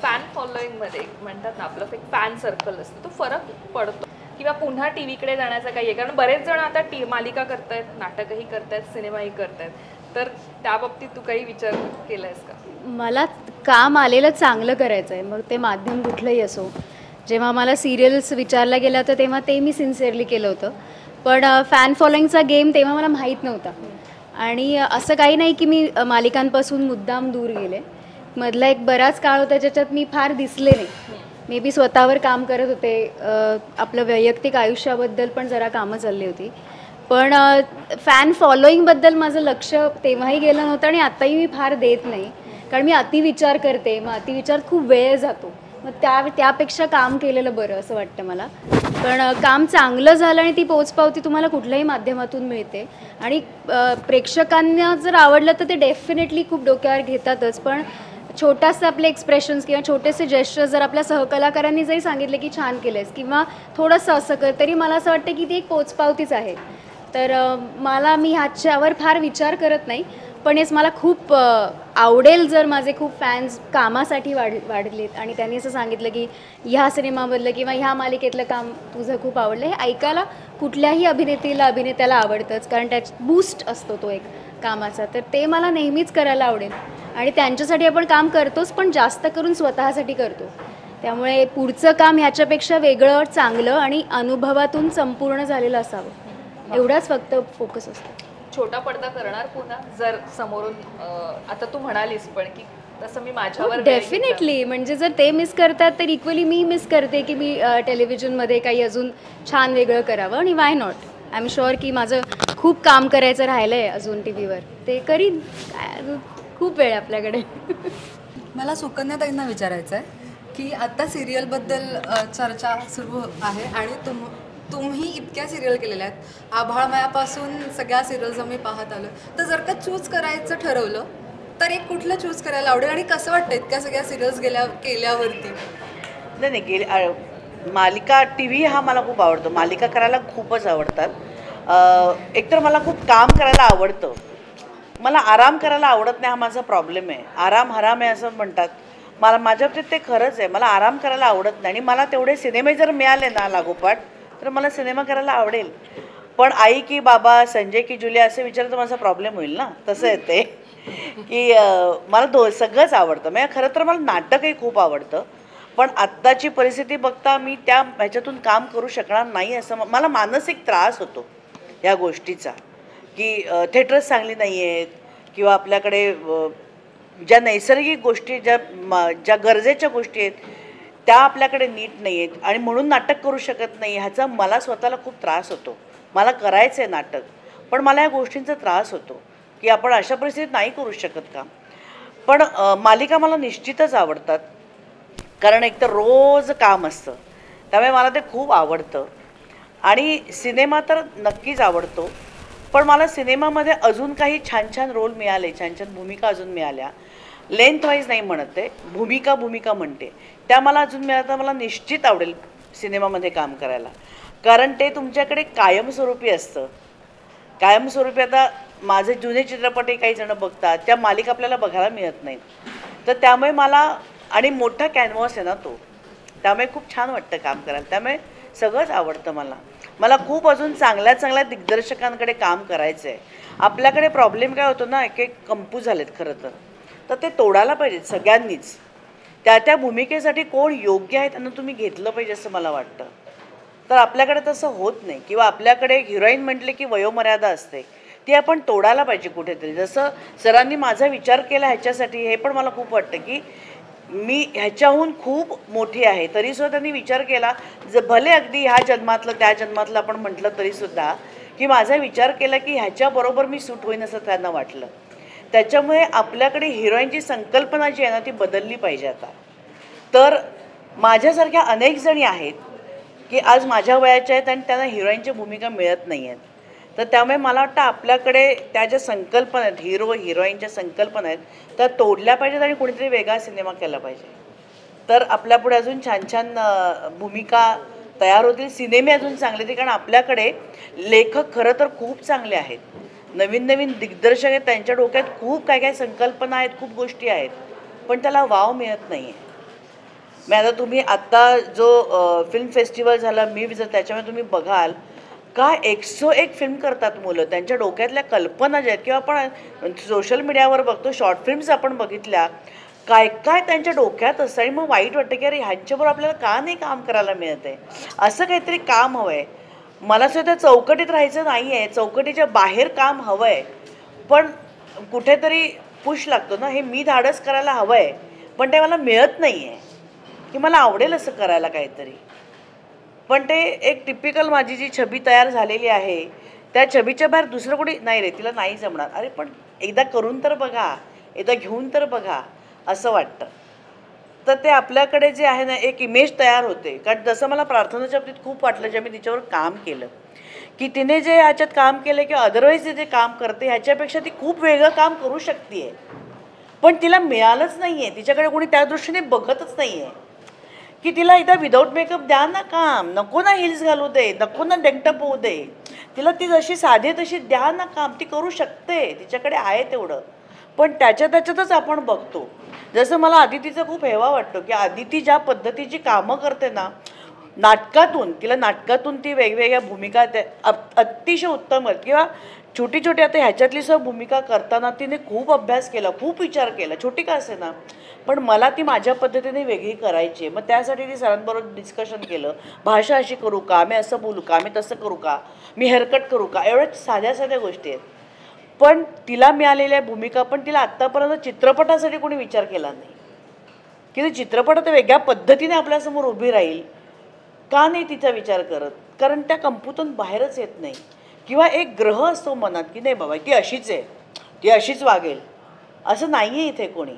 फॅन फॉलोईंगमध्ये म्हणतात ना आपलं एक फॅन सर्कल असतं, तो फरक पडतो किंवा पुन्हा टी व्हीकडे जाण्याचं काही आहे? कारण बरेच जण आता मालिका करतायत, नाटकही करतायत, सिनेमाही करतायत, तर त्या बाबतीत तू काही विचार केलायस का? मला काम आलेलं चांगलं करायचं आहे, मग ते माध्यम कुठलंही असो. जेव्हा मला सिरियल्स विचारला गेला होता तेव्हा ते मी सिन्सिअरली केलं होतं, पण फॅन फॉलोईंगचा गेम तेव्हा मला माहीत नव्हता. आणि असं काही नाही की मी मालिकांपासून मुद्दाम दूर गेले. मधला एक बराच काळ होता ज्याच्यात मी फार दिसले नाही. मे बी स्वतःवर काम करत होते, आपलं वैयक्तिक आयुष्याबद्दल पण जरा कामं चालली होती, पण फॅन फॉलोईंगबद्दल माझं लक्ष तेव्हाही गेलं नव्हतं आणि आत्ताही मी फार देत नाही, कारण मी अतिविचार करते. मग अतिविचार खूप वेळ जातो, मग त्यापेक्षा काम केलेलं बरं असं वाटतं मला. पण काम चांगलं झालं आणि ती पोचपावती तुम्हाला कुठल्याही माध्यमातून मिळते, आणि प्रेक्षकांना जर आवडलं तर ते डेफिनेटली खूप डोक्यावर घेतातच. पण छोटासा आपले एक्सप्रेशन्स किंवा छोटेसे जेस्चर्स जर आपल्या सहकलाकारांनी जरी सांगितले की छान केलंस किंवा थोडंसं असं कर, तरी मला असं वाटतं की ती एक पोचपावतीच आहे. तर मी ह्याच्यावर फार विचार करत नाही, पण हेच मला खूप आवडेल जर माझे खूप फॅन्स कामासाठी वाढलेत आणि त्यांनी असं सांगितलं की ह्या सिनेमामधलं किंवा ह्या मालिकेतलं काम तुझं खूप आवडलं. हे ऐकायला कुठल्याही अभिनेत्याला आवडतंच, कारण त्यात बूस्ट असतो तो एक कामाचा. तर ते मला नेहमीच करायला आवडेल, आणि त्यांच्यासाठी आपण काम करतोच, पण जास्त करून स्वतःसाठी करतो. त्यामुळे पुढचं काम ह्याच्यापेक्षा वेगळं, चांगलं आणि अनुभवातून संपूर्ण झालेलं असावं, एवढाच फक्त फोकस असतो. छोटा पडदा करणार पुन्हा जर समोरून, आता तू म्हणालीस पण की तसं मी माझ्यावर डेफिनेटली म्हणजे जर ते मिस करतात तर इक्वली मी मिस करते की मी टेलिव्हिजनमध्ये काही अजून छान वेगळं करावं आणि why not. I am sure की माझं खूप काम करायचं राहिलं आहे अजून टी व्हीवर, ते करीन. खूप वेळ आपल्याकडे. मला सुकन्याताईंना विचारायचं आहे की आता सिरियलबद्दल चर्चा सुरू आहे आणि तुम्ही इतक्या सिरियल केलेल्या आहेत, आभाळमायापासून सगळ्या सिरियल्स आम्ही पाहत आलो, तर जर का चूज करायचं ठरवलं तर एक कुठलं चूज करायला आवडेल आणि कसं वाटतं इतक्या सगळ्या सिरियल्स केल्यावरती? नाही मालिका टी व्ही हा मला खूप आवडतो, मालिका करायला खूपच आवडतात. एकतर मला खूप काम करायला आवडतं, मला आराम करायला आवडत नाही, हा माझा प्रॉब्लेम आहे. आराम हराम आहे असं म्हणतात, माझ्या बाबतीत ते खरंच आहे. मला आराम करायला आवडत नाही आणि मला तेवढे सिनेमे जर मिळाले ना लागोपाठ तर मला सिनेमा करायला आवडेल. पण आई की बाबा, संजय की जुलिया असं विचारलं तर माझा प्रॉब्लेम होईल ना. तसं आहे ते की मला सगळंच आवडतं. म्हणजे खरं तर मला नाटकही खूप आवडतं, पण आत्ताची परिस्थिती बघता मी त्या ह्याच्यातून काम करू शकणार नाही असं मला मानसिक त्रास होतो या गोष्टीचा, की थिएटर्स चांगली नाही आहेत किंवा आपल्याकडे ज्या नैसर्गिक गोष्टी ज्या गरजेच्या गोष्टी आहेत त्या आपल्याकडे नीट नाही आहेत आणि म्हणून नाटक करू शकत नाही. ह्याचा मला स्वतःला खूप त्रास होतो. मला करायचं आहे नाटक, पण मला या गोष्टींचा त्रास होतो की आपण अशा परिस्थितीत नाही करू शकत का. पण मालिका मला निश्चितच आवडतात, कारण एकतर रोज काम असतं, त्यामुळे मला ते खूप आवडतं. आणि सिनेमा तर नक्कीच आवडतो, पण मला सिनेमामध्ये अजून काही छान छान रोल मिळाले, छान छान भूमिका अजून मिळाल्या. लेंथ वाईज नाही म्हणत आहे, भूमिका म्हणते, त्या मला अजून मिळाल्या मला निश्चित आवडेल सिनेमामध्ये काम करायला, कारण ते तुमच्याकडे कायमस्वरूपी असतं. कायमस्वरूपी आता माझे जुने चित्रपटही काही जण बघतात, त्या मालिका आपल्याला बघायला मिळत नाहीत. तर त्यामुळे मला, आणि मोठा कॅनव्हास आहे ना तो, त्यामुळे खूप छान वाटतं काम करायला. त्यामुळे सगळंच आवडतं मला खूप अजून चांगल्या चांगल्या दिग्दर्शकांकडे काम करायचं आहे. आपल्याकडे प्रॉब्लेम काय होतो ना, एक कंपू झालेत खरं तर ते तोडायला पाहिजेत सगळ्यांनीच. त्या भूमिकेसाठी कोण योग्य आहे त्यांना तुम्ही घेतलं पाहिजे असं मला वाटतं. तर आपल्याकडे तसं होत नाही, किंवा आपल्याकडे हिरोईन म्हटले की वयोमर्यादा असते, ती आपण तोडायला पाहिजे कुठेतरी. जसं सरांनी माझा विचार केला ह्याच्यासाठी, हे पण मला खूप वाटतं की मी ह्याच्याहून खूप मोठी आहे तरीसुद्धा त्यांनी विचार केला, भले अगदी ह्या जन्मातलं त्या जन्मातलं आपण म्हटलं तरीसुद्धा, की माझा विचार केला की ह्याच्याबरोबर मी सूट होईन असं त्यांना वाटलं. त्याच्यामुळे आपल्याकडे हिरोईनची संकल्पना जी आहे ना ती बदलली पाहिजे आता. तर माझ्यासारख्या अनेक जणी आहेत की आज माझ्या वयाच्या आहेत आणि त्यांना हिरोईनच्या भूमिका मिळत नाही आहेत. तर त्यामुळे मला वाटतं आपल्याकडे त्या ज्या संकल्पना आहेत, हिरो हिरोईनच्या संकल्पना आहेत, त्या तोडल्या पाहिजेत आणि कोणीतरी वेगळा सिनेमा केला पाहिजे. तर आपल्यापुढे अजून छान छान भूमिका तयार होतील, सिनेमे अजून चांगले होतील. कारण आपल्याकडे लेखक खरं तर खूप चांगले आहेत, नवीन नवीन दिग्दर्शक आहेत, त्यांच्या डोक्यात खूप काय काय संकल्पना आहेत, खूप गोष्टी आहेत, पण त्याला वाव मिळत नाही आहे. मग आता तुम्ही आत्ता जो फिल्म फेस्टिवल झाला मी जर त्याच्यामध्ये तुम्ही बघाल काय 101 फिल्म करतात मुलं, त्यांच्या डोक्यातल्या कल्पना ज्या आहेत, किंवा आपण सोशल मीडियावर बघतो शॉर्ट फिल्म्स आपण बघितल्या, काय काय त्यांच्या डोक्यात असतं. आणि मग वाईट वाटतं की अरे ह्यांच्याबरोबर आपल्याला का नाही काम करायला मिळत आहे, असं काहीतरी काम हवं आहे. मला सुद्धा चौकटीत राहायचं नाही आहे, चौकटीच्या बाहेर काम हवं आहे, पण कुठेतरी पुश लागतो ना, हे मी धाडस करायला हवं आहे पण ते मला मिळत नाही आहे, की मला आवडेल असं करायला काहीतरी. पण ते एक टिपिकल माझी जी छबी तयार झालेली आहे त्या छबीच्या बाहेर दुसरं कोणी नाही रे, तिला नाही जमणार. अरे पण एकदा करून तर बघा, एकदा घेऊन तर बघा असं वाटतं. तर ते आपल्याकडे जे आहे ना एक इमेज तयार होते. कारण जसं मला प्रार्थनाच्या बाबतीत खूप वाटलं जेव्हा मी तिच्यावर काम केलं, की तिने जे ह्याच्यात काम केलं किंवा अदरवाईज जे काम करते ह्याच्यापेक्षा ती खूप वेगळं काम करू शकते आहे, पण तिला मिळालंच नाही आहे. तिच्याकडे कोणी त्या दृष्टीने बघतच नाही आहे की तिला एकदा विदाऊट मेकअप द्या ना काम, नको ना हिल्स घालू दे, नको ना डेंगटप होऊ दे, तिला ती जशी साधी तशी द्या ना काम, ती करू शकते, तिच्याकडे आहे तेवढं. पण त्याच्यातच आपण बघतो. जसं मला आदितीचा खूप हेवा वाटतो की आदिती ज्या पद्धतीची कामं करते ना नाटकातून, तिला नाटकातून ती वेगवेगळ्या भूमिका अतिशय उत्तम आहेत, किंवा छोटी छोटी आता ह्याच्यातली सुद्धा भूमिका करताना तिने खूप अभ्यास केला, खूप विचार केला, छोटी का असे ना, पण मला ती माझ्या पद्धतीने वेगळी करायची आहे. मग त्यासाठी ती सरांबरोबर डिस्कशन केलं, भाषा अशी करू का, मी असं बोलू का, मी तसं करू का, मी हेअरकट करू का, एवढ्या साध्या साध्या गोष्टी आहेत. पण तिला मिळालेल्या भूमिका पण तिला आत्तापर्यंत चित्रपटासाठी कोणी विचार केला नाही की ती चित्रपटात वेगळ्या पद्धतीने आपल्यासमोर उभी राहील. का नाही तिचा विचार करत? कारण त्या कंपूतून बाहेरच येत नाही. किंवा एक ग्रह असतो मनात की नाही बाबा ती अशीच आहे, ती अशीच वागेल, असं नाही आहे इथे कोणी.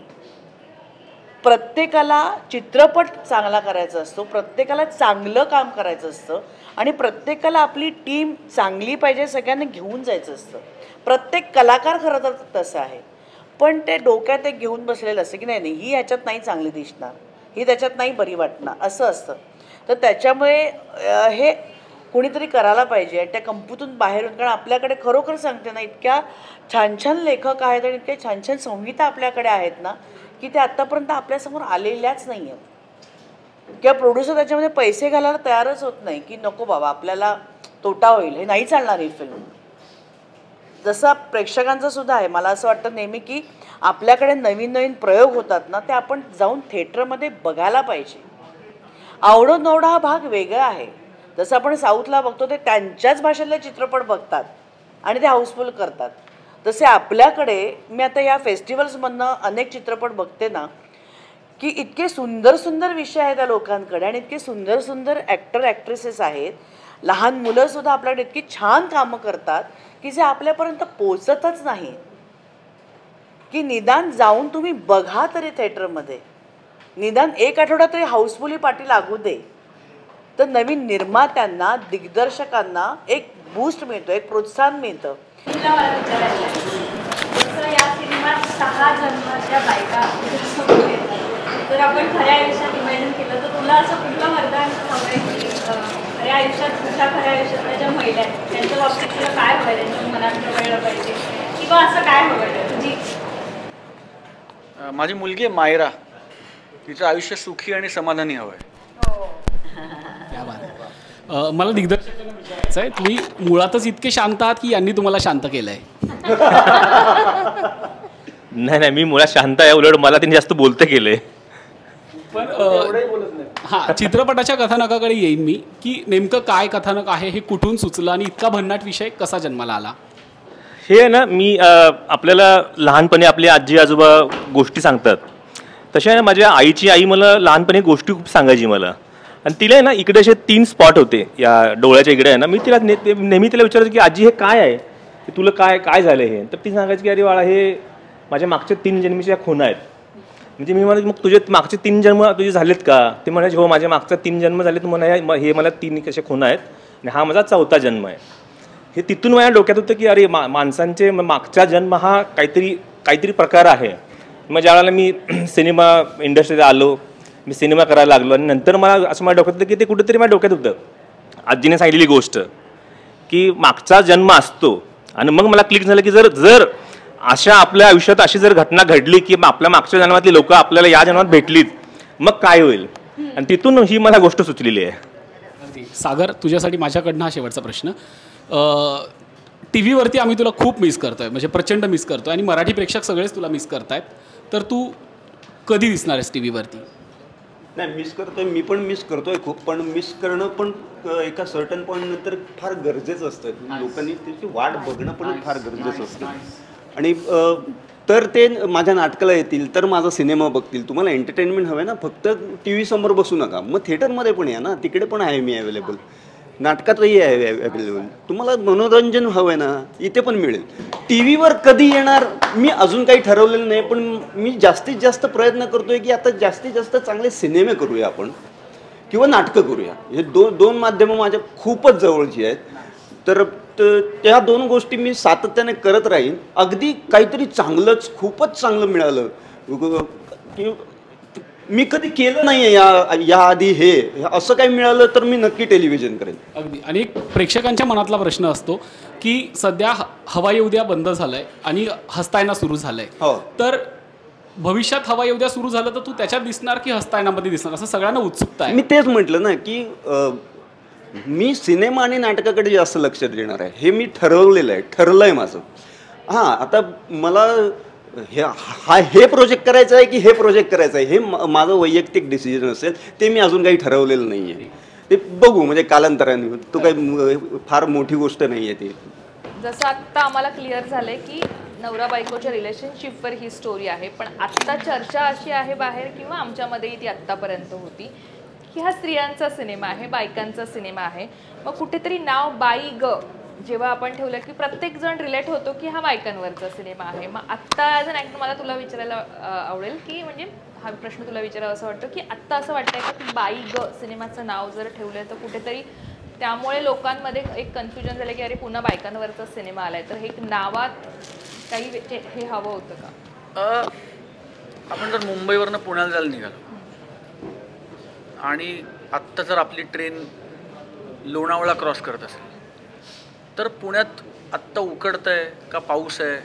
प्रत्येकाला चित्रपट चांगला करायचा असतो, प्रत्येकाला चांगलं काम करायचं असतं आणि प्रत्येकाला आपली टीम चांगली पाहिजे, सगळ्यांना घेऊन जायचं असतं. प्रत्येक कलाकार खरं तर तसं आहे. पण ते डोक्यात एक घेऊन बसलेलं असतं की नाही नाही ही ह्याच्यात नाही चांगली दिसणार, ही त्याच्यात नाही बरी वाटणार, असं असतं. तर त्याच्यामुळे हे कोणीतरी करायला पाहिजे त्या कंपूतून बाहेर येऊन. कारण आपल्याकडे खरोखर सांगते ना इतक्या छान छान लेखक आहेत आणि इतक्या छान छान संहिता आपल्याकडे आहेत ना की ते आत्तापर्यंत आपल्यासमोर आलेल्याच नाही आहेत. किंवा प्रोड्युसर त्याच्यामध्ये पैसे घालायला तयारच होत नाही की नको बाबा आपल्याला तोटा होईल, हे नाही चालणार ही फिल्म. जसं प्रेक्षकांचं सुद्धा आहे. मला असं वाटतं नेहमी की आपल्याकडे नवीन नवीन प्रयोग होतात ना ते आपण जाऊन थिएटरमध्ये बघायला पाहिजे. आवडो नवडा हा भाग वेगळा आहे. जसं आपण साऊथला बघतो ते त्यांच्याच भाषेतले चित्रपट बघतात आणि ते हाऊसफुल करतात. तसे आपल्याकडे मी आता या फेस्टिवल्समधनं अनेक चित्रपट बघते ना की इतके सुंदर सुंदर विषय आहेत त्या लोकांकडे आणि इतके सुंदर सुंदर ॲक्टर ॲक्ट्रेसेस आहेत. लहान मुलंसुद्धा आपल्याकडे इतकी छान कामं करतात की जे आपल्यापर्यंत पोचतच नाही. की निदान जाऊन तुम्ही बघा तरी थिएटरमध्ये, निदान एक आठवडा तरी हाऊसफुली पाठी लागू दे. तर नवीन निर्मात्यांना दिग्दर्शकांना एक बूस्ट मिळतो, एक प्रोत्साहन मिळतं. या सिनेमात 6 जन्माच्या बायका जर आपण खऱ्या आयुष्यात इमॅजिन केलं तर तुला असं कुठलं वरदान हवं आहे की खऱ्या आयुष्यात तुझ्या खऱ्या आयुष्यातल्या ज्या महिला आहेत त्यांच्या बाबतीत तुला काय हवं आहे, त्यांच्या मनात कळलं पाहिजे किंवा असं काय हवं आहे तुझी? माझी मुलगी आहे मायरा, तिचं आयुष्य सुखी आणि समाधानी हवं आहे. मला दिग्दर्शकांना विचारायचं आहे, तुम्ही मुळातच इतके शांत आहात की यांनी तुम्हाला शांत केलंय? नाही नाही, मी मुळात शांत आहे, उलट मला त्यांनी जास्त बोलतं केलंय. पण हां, चित्रपटाच्या कथानकाकडे येईन मी की नेमकं काय कथानक आहे, हे कुठून सुचलं आणि इतका भन्नाट विषय कसा जन्माला आला? हे ना मी आपल्याला लहानपणी आपले आजी आजोबा गोष्टी सांगतात तशा माझ्या आईची आई मला लहानपणी गोष्टी खूप सांगायची मला. आणि तिला आहे ना इकडे असे 3 स्पॉट होते या डोळ्याच्या इकडे आहे ना. मी तिला नेहमी तिला विचारायचं की आजी हे काय आहे, तुला काय काय झालं हे? तर ती सांगायची की अरे बाळा हे माझ्या मागच्या 3 जन्मीच्या खुणा आहेत. म्हणजे मी म्हणाले मग तुझे मागचे 3 जन्म तुझे झालेत का? ते म्हणायचे हो माझ्या मागचा 3 जन्म झालेत. म्हणा हे मला 3 कशा खुणा आहेत आणि हा माझा 4था जन्म आहे. हे तिथून माझ्या डोक्यात होतं की अरे माणसांचे मागचा जन्म हा काहीतरी प्रकार आहे. मग ज्यावेळेला मी सिनेमा इंडस्ट्रीत आलो, मी सिनेमा करायला लागलो आणि नंतर मला असं माझ्या डोक्यात होतं की ते कुठेतरी माझ्या डोक्यात होतं आजीने सांगितलेली गोष्ट की मागचा जन्म असतो. आणि मग मला क्लिक झालं की जर अशा आपल्या आयुष्यात अशी जर घटना घडली की आपल्या मागच्या जन्मातली लोक आपल्याला या जन्मात भेटलीत मग काय होईल. आणि तिथून ही मला गोष्ट सुचलेली आहे. सागर, तुझ्यासाठी माझ्याकडनं हा शेवटचा प्रश्न. टी व्हीवरती आम्ही तुला खूप मिस करतोय, म्हणजे प्रचंड मिस करतोय आणि मराठी प्रेक्षक सगळेच तुला मिस करतायत. तर तू कधी दिसणार आहेस टी व्हीवरती? नाही, मिस करतोय, मी पण मिस करतोय खूप. पण मिस करणं पण एका सर्टन पॉईंट नंतर फार गरजेचं असतं. लोकांनी त्याची वाट बघणं पण फार गरजेचं असतं. आणि तर ते माझ्या नाटकाला येतील, तर माझा सिनेमा बघतील. तुम्हाला एंटरटेनमेंट हवं आहे ना, फक्त टी व्ही समोर बसू नका. मग थिएटरमध्ये पण या ना, तिकडे पण आहे मी अवेलेबल, नाटकातही आहे अवेलेबल. तुम्हाला मनोरंजन हवं आहे ना, इथे पण मिळेल. टी व्हीवर कधी येणार मी अजून काही ठरवलेलं नाही. पण मी जास्तीत जास्त प्रयत्न करतोय की आता जास्तीत जास्त चांगले सिनेमे करूया आपण किंवा नाटकं करूया. हे दोन माध्यमं माझ्या खूपच जवळची आहेत. तर त्या 2 गोष्टी मी सातत्याने करत राहीन. अगदी काहीतरी चांगलंच खूपच चांगलं मिळालं की मी कधी केलं नाही आहे या आधी हे असं काही मिळालं तर मी नक्की टेलिव्हिजन करेन. अगदी. आणि एक प्रेक्षकांच्या मनातला प्रश्न असतो की सध्या हवा येऊ द्या बंद झालंय आणि हसतायना सुरू झालंय. तर भविष्यात हवा येऊ द्या सुरू झालं तर तू त्याच्यात दिसणार की हसतायनामध्ये दिसणार, असं सगळ्यांना उत्सुकता आहे. मी तेच म्हटलं ना की मी सिनेमा आणि नाटकाकडे जास्त लक्ष देणार आहे. हे मी ठरवलेलं आहे, ठरलं आहे माझं. हां, आता मला हे प्रोजेक्ट करायचं आहे की हे प्रोजेक्ट करायचं आहे हे माझं वैयक्तिक डिसिजन असेल. ते मी अजून काही ठरवलेलं नाही आहे. ते बघू, म्हणजे कालांतराने. तो काही फार मोठी गोष्ट नाही आहे ती. जसं आत्ता आम्हाला क्लिअर झालंय की नवरा बायकोच्या रिलेशनशिपवर ही स्टोरी आहे, पण आत्ता चर्चा अशी आहे बाहेर किंवा आमच्यामध्येही ती आत्तापर्यंत होती की हा स्त्रियांचा सिनेमा आहे, बायकांचा सिनेमा आहे. मग कुठेतरी नाव बाई ग जेव्हा आपण ठेवलं की प्रत्येक जण रिलेट होतो की हा बायकांवरचा सिनेमा आहे. मग आत्ता ॲज अन ॲक्टर मला तुला विचारायला आवडेल की म्हणजे हा प्रश्न तुला विचारावा असं वाटतं की आत्ता असं वाटतंय का की बाई ग सिनेमाचं नाव जर ठेवलं तर कुठेतरी त्यामुळे लोकांमध्ये एक कन्फ्युजन झालं की अरे पुन्हा बायकांवरचा सिनेमा आलाय, तर हे नावात काही हे हवं होतं का? आपण जर मुंबईवरनं पुण्याला जायला निघालो आणि आत्ता जर आपली ट्रेन लोणावळा क्रॉस करत असेल तर पुण्यात आत्ता उकडतं आहे का पाऊस आहे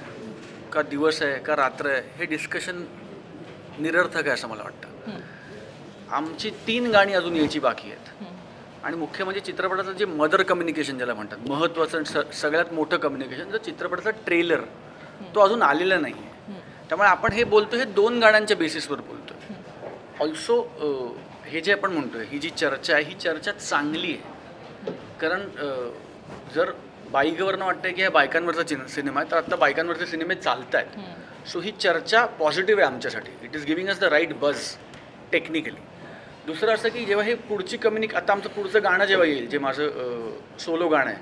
का दिवस आहे का रात्र आहे हे डिस्कशन निरर्थक आहे असं मला वाटतं. आमची 3 गाणी अजून यायची बाकी आहेत आणि मुख्य म्हणजे चित्रपटाचं जे मदर कम्युनिकेशन ज्याला म्हणतात, महत्त्वाचं सगळ्यात मोठं कम्युनिकेशन, जर चित्रपटाचा ट्रेलर तो अजून आलेला नाही आहे. त्यामुळे आपण हे बोलतो हे 2 गाण्यांच्या बेसिसवर बोलतो. ऑल्सो हे जे आपण म्हणतोय ही जी चर्चा आहे ही चर्चा चांगली आहे, कारण जर बाईगवरनं वाटतंय की ह्या बायकांवरचा सिनेमा आहे तर आता बायकांवरचे सिनेमे चालत आहेत. सो ही चर्चा पॉझिटिव्ह आहे आमच्यासाठी. It is giving us the right buzz technically. दुसरं असं की जेव्हा हे पुढची आता आमचं पुढचं गाणं जेव्हा येईल, जे माझं सोलो गाणं आहे,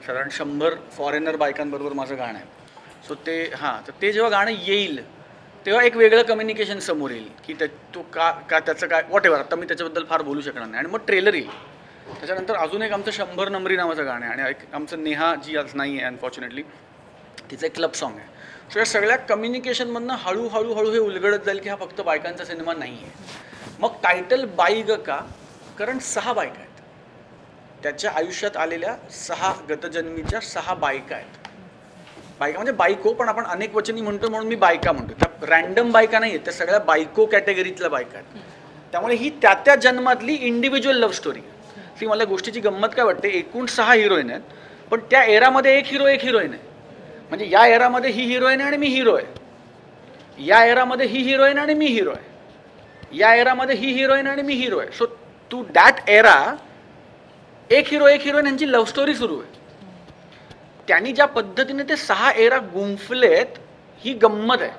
साधारण 100 फॉरेनर बायकांबरोबर माझं गाणं आहे. सो ते तर ते जेव्हा गाणं येईल तेव्हा एक वेगळं कम्युनिकेशन समोर येईल की तो का त्याचं काय वॉटेवर. आता मी त्याच्याबद्दल फार बोलू शकणार नाही. आणि मग ट्रेलर येईल. त्याच्यानंतर अजून एक आमचं 100 नंबरी नावाचं गाणं आहे आणि एक आमचं नेहा जी आज नाही आहे अनफॉर्च्युनेटली, तिचं एक क्लब सॉन्ग आहे. सो या सगळ्या कम्युनिकेशनमधनं हळूहळू हे उलगडत जाईल की हा फक्त बायकांचा सिनेमा नाही आहे. मग टायटल बाई ग का? कारण 6 बायका आहेत. त्याच्या आयुष्यात आलेल्या 6 गतजन्मीच्या 6 बायका आहेत. बायका म्हणजे बायको, पण आपण अनेक वचनी म्हणतो म्हणून मी बायका म्हणतो. त्या रँडम बायका नाही आहेत, त्या सगळ्या बायको कॅटेगरीतल्या बायका आहेत. त्यामुळे ही त्या जन्मातली इंडिव्हिज्युअल लव्ह स्टोरी. ती मला गोष्टीची गंमत काय वाटते, एकूण 6 हिरोईन आहेत, पण त्या एरामध्ये एक हिरोईन आहे. म्हणजे या एरामध्ये ही हिरोईन आहे आणि मी हिरो आहे, या एरामध्ये ही हिरोईन आणि मी हिरो आहे, या एरामध्ये ही हिरोईन आणि मी हिरो आहे. सो टू दॅट एरा एक हिरोईन यांची लव्ह स्टोरी सुरू आहे. त्यांनी ज्या पद्धतीने ते 6 एरा गुंफलेत ही गंमत आहे.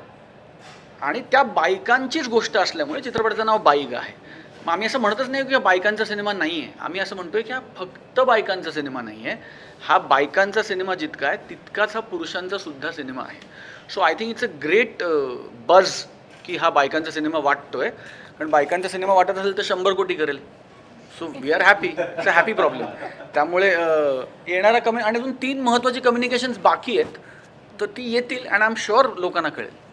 आणि त्या बायकांचीच गोष्ट असल्यामुळे चित्रपटाचं नाव बाई ग आहे. मग आम्ही असं म्हणतच नाही की हा बायकांचा सिनेमा नाही आहे. आम्ही असं म्हणतोय की हा फक्त बायकांचा सिनेमा नाही आहे. हा बायकांचा सिनेमा जितका आहे तितकाच हा पुरुषांचा सुद्धा सिनेमा आहे. So I think it's a great बज की हा बायकांचा सिनेमा वाटतोय. कारण बायकांचा सिनेमा वाटत असेल तर 100 कोटी करेल. So we are happy. It's a happy problem. त्यामुळे येणारा आणि अजून 3 महत्त्वाची कम्युनिकेशन्स बाकी आहेत, तर ती येतील अँड आय एम शुअर लोकांना कळेल.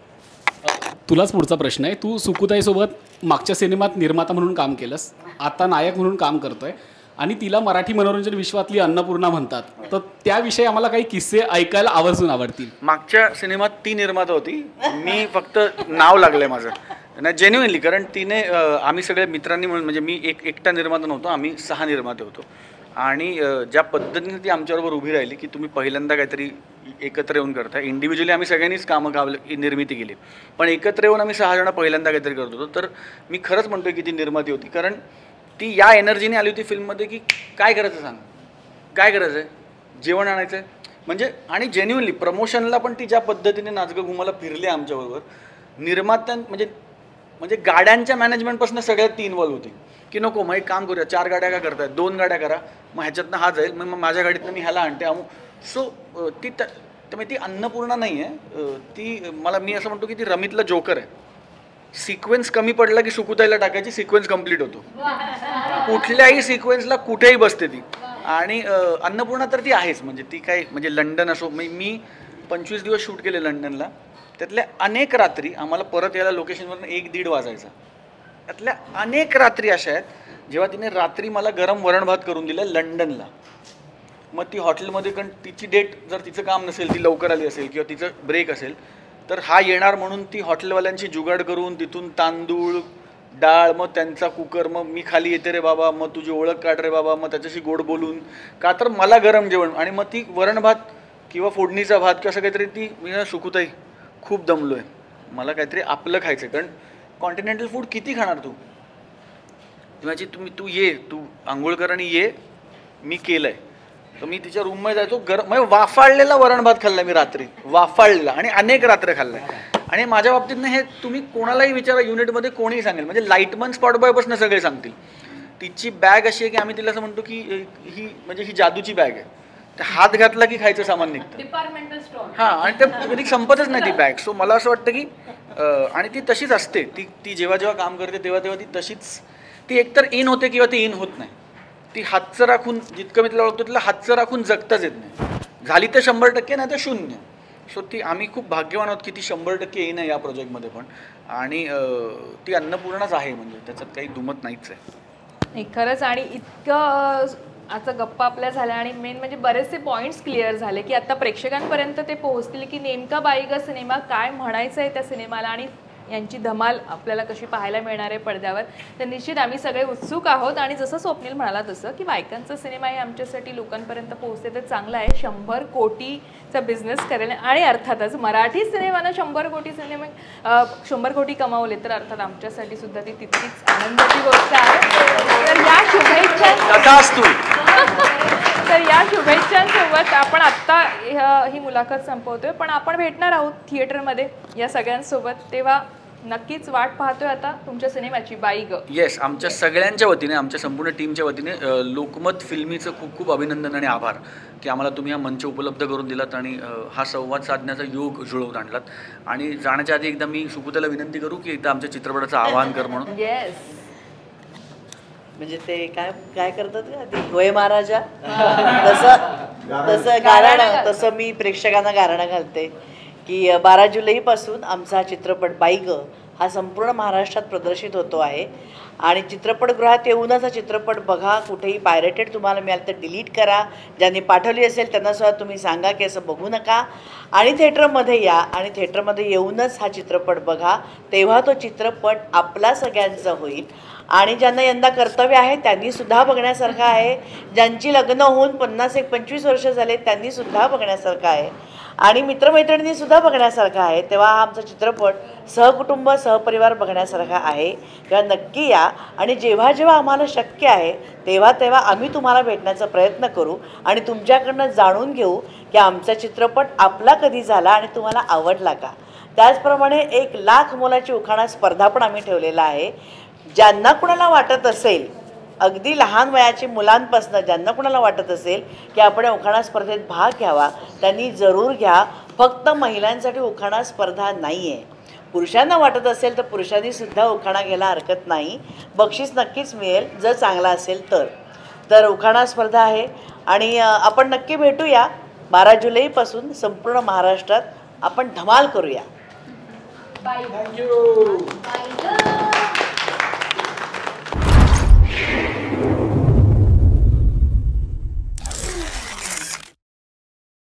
तुलाच पुढचा प्रश्न आहे. तू सुकुताईसोबत मागच्या सिनेमात निर्माता म्हणून काम केलंस, आता नायक म्हणून काम करतोय आणि तिला मराठी मनोरंजन विश्वातली अन्नपूर्णा म्हणतात. तर त्याविषयी आम्हाला काही किस्से ऐकायला आवर्जून आवडतील. मागच्या सिनेमात ती निर्माता होती, मी फक्त नाव लागलंय माझं. नाही जेन्युइनली, कारण तिने आम्ही सगळ्या मित्रांनी म्हणून, म्हणजे मी एकटा निर्माता नव्हतो, आम्ही 6 निर्माते होतो. आणि ज्या पद्धतीने ती आमच्याबरोबर उभी राहिली की तुम्ही पहिल्यांदा काहीतरी एकत्र येऊन करताय. इंडिव्हिज्युअली आम्ही सगळ्यांनीच निर्मिती केली, पण एकत्र येऊन आम्ही 6 जण पहिल्यांदा काहीतरी करत होतो. तर मी खरंच म्हणतोय की ती निर्माती होती, कारण ती या एनर्जीने आली होती फिल्ममध्ये की काय करायचं सांग, काय करायचं आहे, जेवण आणायचं आहे म्हणजे. आणि जेन्युइनली प्रमोशनला पण ती ज्या पद्धतीने नाचगं घुमाला फिरली आमच्याबरोबर. निर्मात्यां म्हणजे गाड्यांच्या मॅनेजमेंटपासून सगळ्यात ती इन्व्हॉल्व होती की नको मग एक काम करूया, 4 गाड्या का करतायत, 2 गाड्या करा, मग ह्याच्यातनं हा जाईल, मग माझ्या गाडीतनं मी ह्याला आणते. सो ती त्यामुळे ती अन्नपूर्णा नाही आहे. ती मी असं म्हणतो की ती रमितला जोकर आहे. सिक्वेन्स कमी पडला की सुकुताईला टाकायची, सिक्वेन्स कंप्लीट होतो. कुठल्याही सिक्वेन्सला कुठेही बसते ती. आणि अन्नपूर्णा तर ती आहेच. म्हणजे ती काय, म्हणजे लंडन असो, मी 25 दिवस शूट केले लंडनला. त्यातल्या अनेक रात्री आम्हाला परत यायला लोकेशनवरून 1-1:30 वाजायचा. त्यातल्या अनेक रात्री अशा आहेत जेव्हा तिने रात्री मला गरम वरण भात करून दिलं लंडनला. मग ती हॉटेलमध्ये, कारण तिची डेट जर तिचं काम नसेल, ती लवकर आली असेल किंवा तिचं ब्रेक असेल, तर हा येणार म्हणून ती हॉटेलवाल्यांची जुगाड करून तिथून तांदूळ डाळ, मग त्यांचा कुकर, मग मी खाली येते रे बाबा, मग तुझी ओळख काढ रे बाबा, मग त्याच्याशी गोड बोलून, का तर मला गरम जेवण. आणि मग ती वरण भात किंवा फोडणीचा भात किंवा असं काहीतरी, ती मी सुकुताई खूप दमलो आहे, मला काहीतरी आपलं खायचं. कारण कॉन्टिनेंटल फूड किती खाणार तू, माझी तू ये, तू आंघोळ कर आणि ये, मी केलं आहे. तर मी तिच्या रूममध्ये जायचो, म्हणजे वाफाळलेला वरण भात खाल्ला मी रात्री, वाफाळलेला, आणि अनेक रात्र खाल्लाय. आणि माझ्या बाबतीत हे तुम्ही कोणालाही विचारा, युनिटमध्ये कोणीही सांगेल, म्हणजे लाईटमन स्पॉट बॉयपासून सगळे सांगतील. तिची बॅग अशी आहे की आम्ही तिला असं म्हणतो की ही म्हणजे ही जादूची बॅग आहे, तर हात घातला की खायचं सामान निघतं. Departmental store. हां, आणि ते कधी संपतच नाही ती बॅग. सो मला असं वाटतं की आणि ती तशीच असते, ती जेव्हा जेव्हा काम करते तेव्हा तेव्हा ती तशीच, ती एकतर इन होते किंवा ती इन होत नाही. ती हातचं राखून, जितकं मी तिला ओळखतो तिला हातचं राखून जगताच येत नाही. झाली तर 100% नाही तर 0. सो ती आम्ही खूप भाग्यवान आहोत की ती 100% येईन या प्रोजेक्टमध्ये पण. आणि ती अन्नपूर्णाच आहे, म्हणजे त्याच्यात काही दुमत नाहीच आहे. नाही खरंच. आणि इतकं आता गप्पा आपल्या झाल्या आणि मेन म्हणजे बरेचसे पॉईंट्स क्लिअर झाले की आता प्रेक्षकांपर्यंत ते पोहोचतील की नेमका बाईगा सिनेमा काय म्हणायचं आहे त्या सिनेमाला आणि यांची धमाल आपल्याला कशी पाहायला मिळणार आहे पडद्यावर. तर निश्चित आम्ही सगळे उत्सुक आहोत. आणि जसं स्वप्नील म्हणाला तसं की बायकांचा सिनेमा हे आमच्यासाठी लोकांपर्यंत पोहोचते तर चांगलं आहे. 100 कोटीचा बिझनेस करेल आणि अर्थातच मराठी सिनेमानं 100 कोटी सिनेमा 100 कोटी कमावले तर अर्थात आमच्यासाठी सुद्धा ती तितकीच आनंदाची गोष्ट आहे. तर या शुभेच्छा तर या शुभेच्छांसोबत आपण आत्ता ही मुलाखत संपवतोय, पण आपण भेटणार आहोत थिएटरमध्ये या सगळ्यांसोबत. तेव्हा नक्कीच वाट पाहतोय आता तुमच्या सिनेमाची बाई ग. येस, आमच्या सगळ्यांच्या वतीने, आमच्या संपूर्ण टीमच्या वतीने लोकमत फिल्मीचं खूप खूप अभिनंदन आणि आभार की आम्हाला तुम्ही हा मंच उपलब्ध करून दिलात आणि हा संवाद साधण्याचा योग जुळवून आणलात. आणि जाण्याच्या आधी एकदा मी सुपुताला विनंती करू की एकदा आमच्या चित्रपटाचं आवाहन कर म्हणून. येस, म्हणजे ते काय काय करतात का ते होय महाराजा, तसं गाराणं, तसं मी प्रेक्षकांना गाराणं घालते की 12 जुलैपासून आमचा चित्रपट बाई ग हा संपूर्ण महाराष्ट्रात प्रदर्शित होतो आहे. आणि चित्रपटगृहात येऊनच हा चित्रपट बघा. कुठेही पायरेटेड तुम्हाला मिळालं तर डिलीट करा. ज्यांनी पाठवली असेल त्यांना सुद्धा तुम्ही सांगा की असं बघू नका आणि थिएटरमध्ये या आणि थिएटरमध्ये येऊनच हा चित्रपट बघा. तेव्हा तो चित्रपट आपला सगळ्यांचा होईल. आणि ज्यांना यंदा कर्तव्य आहे त्यांनीसुद्धा बघण्यासारखं आहे. ज्यांची लग्न होऊन 50-25 वर्ष झाले त्यांनीसुद्धा बघण्यासारखं आहे. आणि मित्रमैत्रिणींनीसुद्धा बघण्यासारखं आहे. तेव्हा हा आमचा चित्रपट सहकुटुंब सहपरिवार बघण्यासारखा आहे. तेव्हा नक्की या. आणि जेव्हा जेव्हा आम्हाला शक्य आहे तेव्हा तेव्हा आम्ही तुम्हाला भेटण्याचा प्रयत्न करू आणि तुमच्याकडनं जाणून घेऊ की आमचा चित्रपट आपला कधी झाला आणि तुम्हाला आवडला का. त्याचप्रमाणे 1 लाख मोलाची उखाणा स्पर्धा पण आम्ही ठेवलेला आहे. ज्यांना कुणाला वाटत असेल, अगदी लहान वयाची मुलांपासून ज्यांना कुणाला वाटत असेल की आपण उखाणा स्पर्धेत भाग घ्यावा त्यांनी जरूर घ्या. फक्त महिलांसाठी उखाणा स्पर्धा नाही आहे. पुरुषांना वाटत असेल तर पुरुषांनीसुद्धा उखाणा घ्यायला हरकत नाही. बक्षीस नक्कीच मिळेल जर चांगला असेल तर उखाणा स्पर्धा आहे. आणि आपण नक्की भेटूया 12 जुलैपासून संपूर्ण महाराष्ट्रात आपण धमाल करूया. बाय.